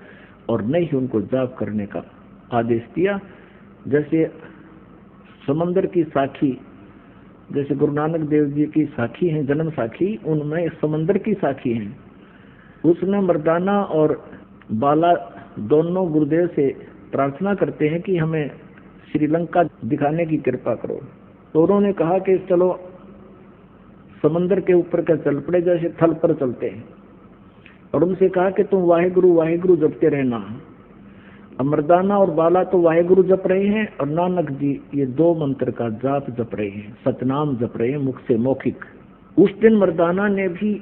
और न ही उनको जाप करने का आदेश दिया। जैसे समंदर की साखी, जैसे गुरु नानक देव जी की साखी है, जन्म साखी, उनमें समंदर की साखी है। उसमें मर्दाना और बाला दोनों गुरुदेव से प्रार्थना करते हैं कि हमें श्रीलंका दिखाने की कृपा करो। तो उन्होंने कहा कि चलो समंदर के ऊपर का चल पड़े, जैसे थल पर चलते हैं, और उनसे कहा कि तुम वाहेगुरु वाहेगुरु जपते रहना। मर्दाना और बाला तो वाहेगुरु जप रहे हैं, और नानक जी ये 2 मंत्र का जाप जप रहे हैं, सतनाम जप रहे हैं, मुख से मौखिक। उस दिन मर्दाना ने भी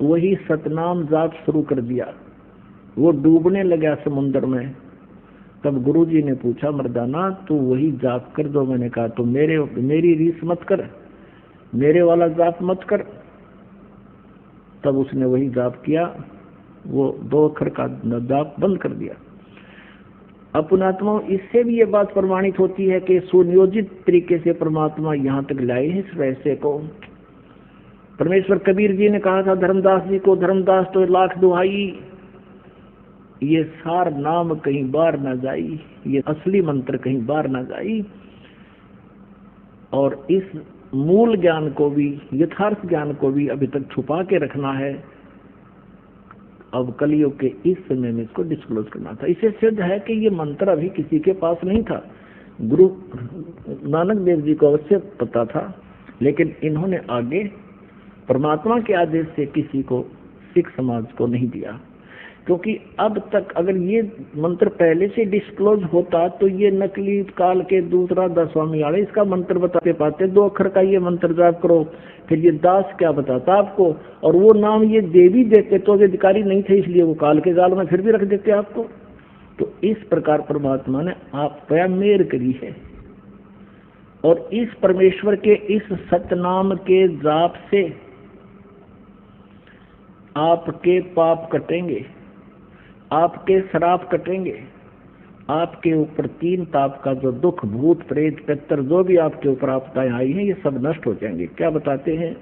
वही सतनाम जाप शुरू कर दिया। वो डूबने लगा समुद्र में। तब गुरुजी ने पूछा, मर्दाना तू वही जाप कर दो। मैंने कहा तो मेरी रीस मत कर, मेरे वाला जाप मत कर। तब उसने वही जाप किया, वो 2 अक्षर का जाप बंद कर दिया। अपनात्मा इससे भी ये बात प्रमाणित होती है कि सुनियोजित तरीके से परमात्मा यहाँ तक लाए हैं इस रहस्य को। परमेश्वर कबीर जी ने कहा था धर्मदास जी को, धर्मदास तो 1,00,000 दुहाई, ये सार नाम कहीं बार ना जाई, ये असली मंत्र कहीं बार ना जाई। और इस मूल ज्ञान को भी, यथार्थ ज्ञान को भी अभी तक छुपा के रखना है। अब कलयुग के इस समय में इसको डिस्क्लोज करना था। इससे सिद्ध है कि ये मंत्र अभी किसी के पास नहीं था। गुरु नानक देव जी को अवश्य पता था, लेकिन इन्होंने आगे परमात्मा के आदेश से किसी को, सिख समाज को नहीं दिया। क्योंकि अब तक अगर ये मंत्र पहले से डिस्क्लोज होता तो ये नकली काल के दूसरा दसवामी वाले इसका मंत्र बताते पाते, 2 अक्षर का ये मंत्र जाप करो, फिर ये दास क्या बताता आपको। और वो नाम ये देवी देते तो अधिकारी नहीं थे, इसलिए वो काल के जाल में फिर भी रख देते आपको। तो इस प्रकार परमात्मा ने आप पे मेहर करी है, और इस परमेश्वर के इस सतनाम के जाप से आपके पाप कटेंगे, आपके श्राप कटेंगे, आपके ऊपर 3 ताप का जो दुख, भूत प्रेत पितर जो भी आपके ऊपर आपदाएं आई हैं, ये सब नष्ट हो जाएंगे। क्या बताते हैं?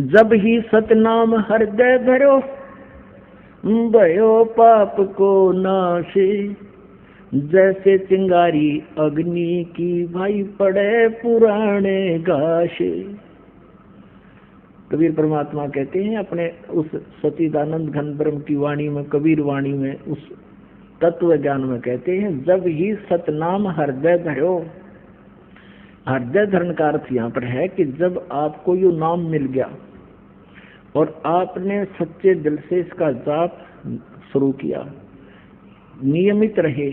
जब ही सतनाम हृदय धरो, भयो पाप को नाशे, जैसे चिंगारी अग्नि की भाई पड़े पुराने गाशे। कबीर परमात्मा कहते हैं अपने उस सच्चिदानंद घन ब्रह्म की वाणी में, कबीर वाणी में, उस तत्व ज्ञान में कहते हैं जब ही सतनाम हृदय धरो। हृदय धरण का अर्थ यहाँ पर है कि जब आपको ये नाम मिल गया और आपने सच्चे दिल से इसका जाप शुरू किया, नियमित रहे,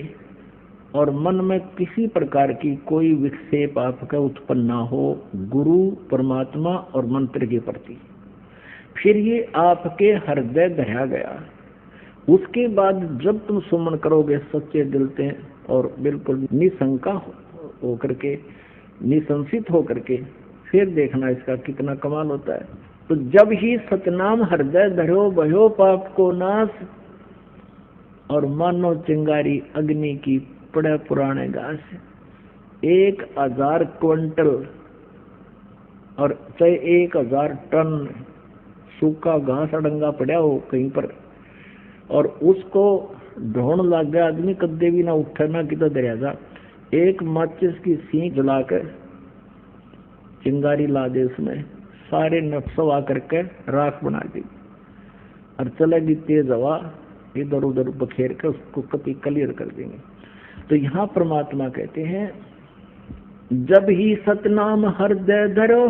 और मन में किसी प्रकार की कोई विक्षेप आपका उत्पन्न ना हो गुरु, परमात्मा और मंत्र के प्रति, फिर ये आपके हृदय धरा गया। उसके बाद जब तुम सुमन करोगे सच्चे दिल से और बिल्कुल निशंका होकर के, निसंसित होकर के, फिर देखना इसका कितना कमाल होता है। तो जब ही सतनाम हृदय धरो, भयो पाप को नाश, और मानो चिंगारी अग्नि की पड़े पुराने घास। 1000 क्विंटल और चाहे 1000 टन सूखा घास अडंगा पड़ा हो कहीं पर, और उसको ढोण लग गया आदमी, कदे भी ना उठे ना किधर दरिया जा, एक माचिस की सींच जलाकर चिंगारी ला दे, उसमें सारे नक्सवा करके राख बना दी और चलेगी तेज हवा, इधर उधर बखेर कर उसको कभी क्लियर कर देंगे। तो यहाँ परमात्मा कहते हैं, जब ही सतनाम हृदय धरो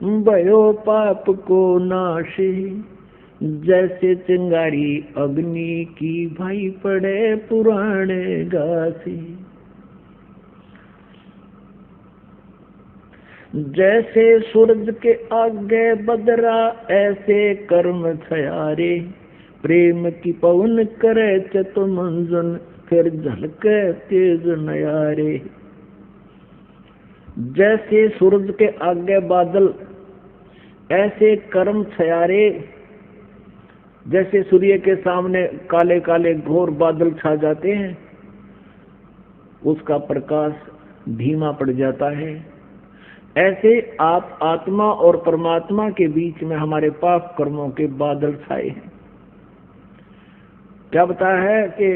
भयो पाप को नाशी, जैसे चिंगारी अग्नि की भाई पड़े पुराने घासी। जैसे सूरज के आगे बदरा ऐसे कर्म थयारे, प्रेम की पवन करे चतुमंजन फिर झलके तेज नयारे। जैसे सूरज के आगे बादल ऐसे कर्म छयारे, जैसे सूर्य के सामने काले काले घोर बादल छा जाते हैं, उसका प्रकाश धीमा पड़ जाता है, ऐसे आप आत्मा और परमात्मा के बीच में हमारे पाप कर्मों के बादल छाए हैं। क्या बताया है कि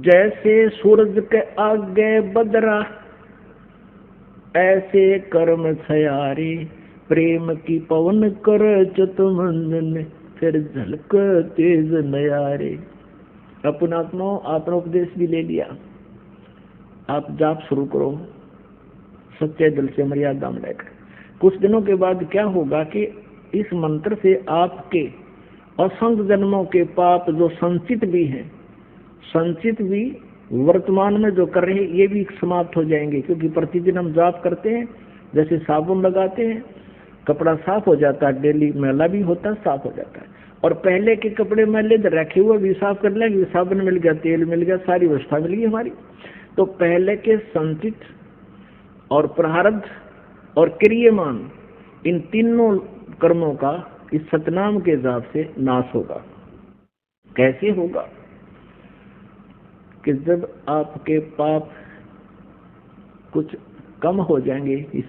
जैसे सूरज के आगे बदरा ऐसे कर्म छयारे, प्रेम की पवन कर चतुमंजन फिर झलक तेज नयारे। अपन आत्मा आपने उपदेश भी ले लिया, आप जाप शुरू करो सच्चे दिल से मर्यादा में रहकर। कुछ दिनों के बाद क्या होगा कि इस मंत्र से आपके असंख्य जन्मों के पाप जो संचित भी हैं, संचित भी वर्तमान में जो कर रहे हैं, ये भी समाप्त हो जाएंगे। क्योंकि प्रतिदिन हम जाप करते हैं, जैसे साबुन लगाते हैं कपड़ा साफ हो जाता है, डेली मैला भी होता है, साफ हो जाता है। और पहले के कपड़े मैले रखे हुए भी साफ कर लेंगे, साबुन मिल गया, तेल मिल गया, सारी व्यवस्था मिल गई हमारी। तो पहले के संचित और प्रारब्ध और क्रियमान, इन तीनों कर्मों का इस सतनाम के जाप से नाश होगा। कैसे होगा कि जब आपके पाप कुछ कम हो जाएंगे, इस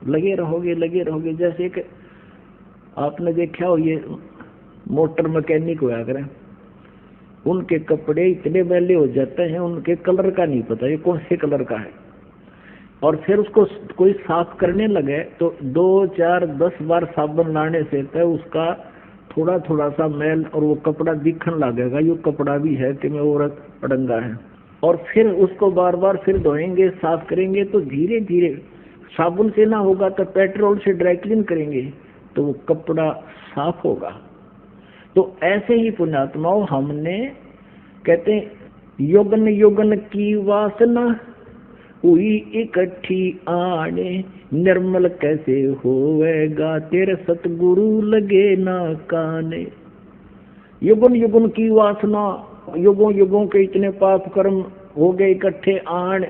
लगे रहोगे। जैसे कि आपने देखा हो, ये मोटर मैकेनिक हुआ करें, उनके कपड़े इतने मैले हो जाते हैं, उनके कलर का नहीं पता ये कौन से कलर का है, और फिर उसको कोई साफ करने लगे तो 2, 4, 10 बार साबुन लाने से तो उसका थोड़ा थोड़ा सा मैल और वो कपड़ा दिखने लगेगा, ये कपड़ा भी है कि मैं औरत अड़ंगा है। और फिर उसको बार बार फिर धोएंगे, साफ करेंगे, तो धीरे धीरे साबुन से ना होगा तो पेट्रोल से ड्राई क्लीन करेंगे तो वो कपड़ा साफ होगा। तो ऐसे ही पुण्यात्माओं, हमने कहते हैं योगन योगन की वासना हुई इकट्ठी आने, निर्मल कैसे होवेगा तेरे सतगुरु लगे ना काने। युगन युगन की वासना, युगों युगों के इतने पाप कर्म हो गए इकट्ठे आण,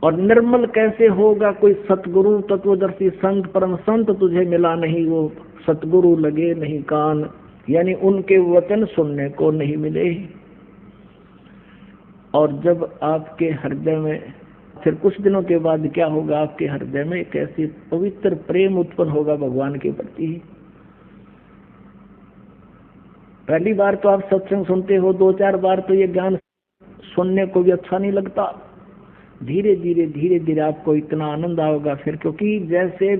और निर्मल कैसे होगा कोई सतगुरु तत्वदर्शी संत परम संत तुझे मिला नहीं, वो सतगुरु लगे नहीं कान, यानी उनके वचन सुनने को नहीं मिले। और जब आपके हृदय में, फिर कुछ दिनों के बाद क्या होगा, आपके हृदय में एक ऐसी पवित्र प्रेम उत्पन्न होगा भगवान के प्रति। पहली बार तो आप सत्संग सुनते हो, 2-4 बार तो ये ज्ञान सुनने को भी अच्छा नहीं लगता। धीरे धीरे आपको इतना आनंद आएगा फिर, क्योंकि जैसे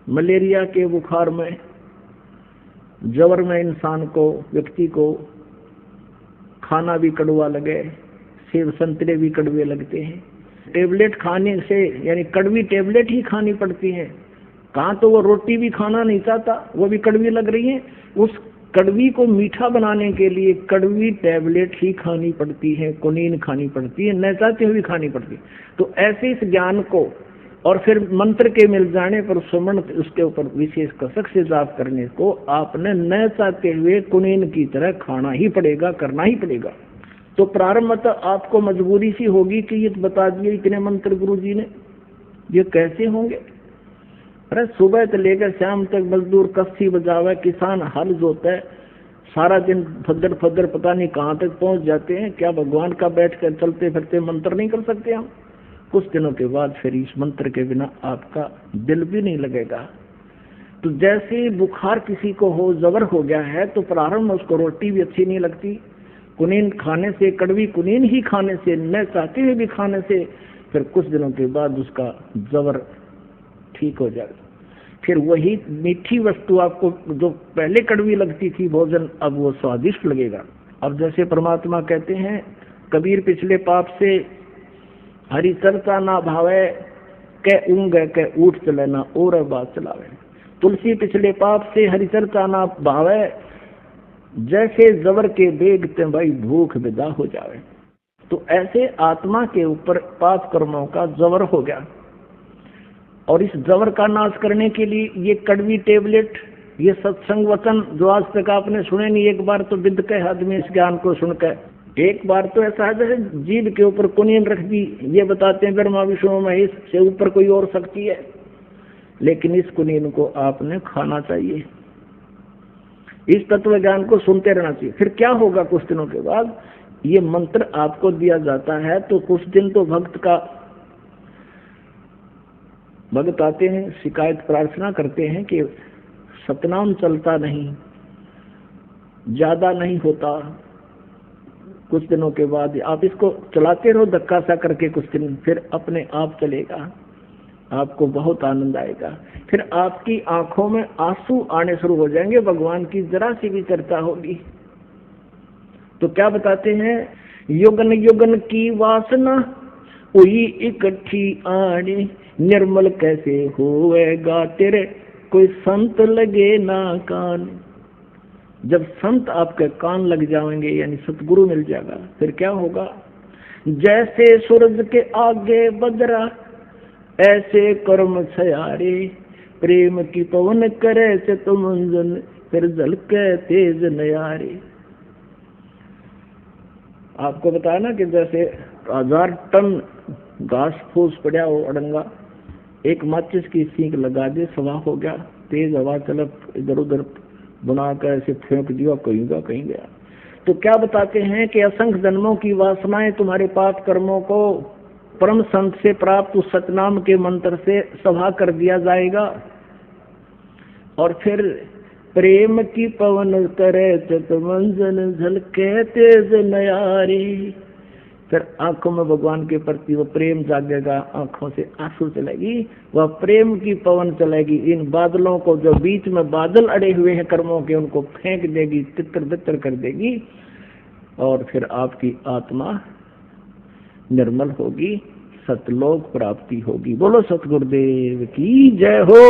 मलेरिया के बुखार में, जवर में इंसान को, व्यक्ति को खाना भी कड़वा लगे, सेब संतरे भी कड़वे लगते हैं, टेबलेट खाने से, यानी कड़वी टेबलेट ही खानी पड़ती है। कहाँ तो वो रोटी भी खाना नहीं चाहता, वो भी कड़वी लग रही है, उस कड़वी को मीठा बनाने के लिए कड़वी टेबलेट ही खानी पड़ती है, कुनीन खानी पड़ती है, न चाहते हुए खानी पड़ती है। तो ऐसे इस ज्ञान को, और फिर मंत्र के मिल जाने पर सुमन उसके ऊपर विशेष कसक से जाप करने को आपने न चाहते हुए कुनीन की तरह खाना ही पड़ेगा, करना ही पड़ेगा। तो प्रारंभ में तो आपको मजबूरी सी होगी कि ये बता दिए इतने मंत्र गुरु जी ने, ये कैसे होंगे। अरे सुबह से लेकर शाम तक मजदूर कस्सी बजावे, किसान हल जोता है, सारा दिन फदर फदर पता नहीं कहाँ तक पहुंच जाते हैं। क्या भगवान का बैठ कर चलते फिरते मंत्र नहीं कर सकते हम? कुछ दिनों के बाद फिर इस मंत्र के बिना आपका दिल भी नहीं लगेगा। तो जैसे बुखार किसी को हो, जबर हो गया है, तो प्रारंभ में उसको रोटी भी अच्छी नहीं लगती, कुनीन खाने से, कड़वी कुनीन ही खाने से, न चाहते हुए भी खाने से फिर कुछ दिनों के बाद उसका जबर ठीक हो जाएगा। फिर वही मीठी वस्तु आपको जो पहले कड़वी लगती थी भोजन, अब वो स्वादिष्ट लगेगा। अब जैसे परमात्मा कहते हैं, कबीर पिछले पाप से हरि चर्चा ना भावे, कै ऊँग कै ऊठ चले ना और बात चलावे। तुलसी पिछले पाप से हरि चर्चा ना भावे, जैसे जबर के बेगते भाई भूख विदा हो जावे। तो ऐसे आत्मा के ऊपर पाप कर्मों का जबर हो गया, और इस जबर का नाश करने के लिए ये कड़वी टेबलेट, ये सत्संग वचन जो आज तक आपने सुने नहीं, एक बार तो विद के आदमी इस ज्ञान को सुनकर, एक बार तो ऐसा है जैसे जीभ के ऊपर कुनीन रख दी, ये बताते हैं ब्रह्मा विष्णु महेश से ऊपर कोई और शक्ति है, लेकिन इस कुनीन को आपने खाना चाहिए, इस तत्व ज्ञान को सुनते रहना चाहिए। फिर क्या होगा, कुछ दिनों के बाद ये मंत्र आपको दिया जाता है, तो कुछ दिन तो भक्त आते हैं, शिकायत प्रार्थना करते हैं कि सतनाम चलता नहीं, ज्यादा नहीं होता। कुछ दिनों के बाद आप इसको चलाते रहो धक्का सा करके, कुछ दिन फिर अपने आप चलेगा, आपको बहुत आनंद आएगा। फिर आपकी आंखों में आंसू आने शुरू हो जाएंगे, भगवान की जरा सी भी चर्चा होगी। तो क्या बताते हैं, युगन युगन की वासना हुई इकट्ठी आने, निर्मल कैसे होएगा तेरे कोई संत लगे ना कान। जब संत आपके कान लग जाएंगे, यानी सतगुरु मिल जाएगा, फिर क्या होगा, जैसे सूरज के आगे बदरा ऐसे कर्म छयारे, प्रेम की पवन करे से तुम मंजन, फिर झलके तेज नयारे। आपको बताया ना कि जैसे 1000 टन घास फूस पड़ा हो अड़ंगा, एक माचिस की सीख लगा दे, सवा हो गया, तेज हवा चलक इधर उधर बना कर ऐसे फेंक दिया, कहीं गया। तो क्या बताते हैं कि असंख्य जन्मों की वासनाएं तुम्हारे पाप कर्मों को परम संत से प्राप्त उस सतनाम के मंत्र से सभा कर दिया जाएगा, और फिर प्रेम की पवन करे चितमंजन झलके तेज नयारी। फिर आंखों में भगवान के प्रति वो प्रेम जागेगा, आंखों से आंसू चलेगी, वह प्रेम की पवन चलेगी। इन बादलों को, जो बीच में बादल अड़े हुए हैं कर्मों के, उनको फेंक देगी, तितर बितर कर देगी, और फिर आपकी आत्मा निर्मल होगी, सतलोक प्राप्ति होगी। बोलो सतगुरुदेव की जय हो।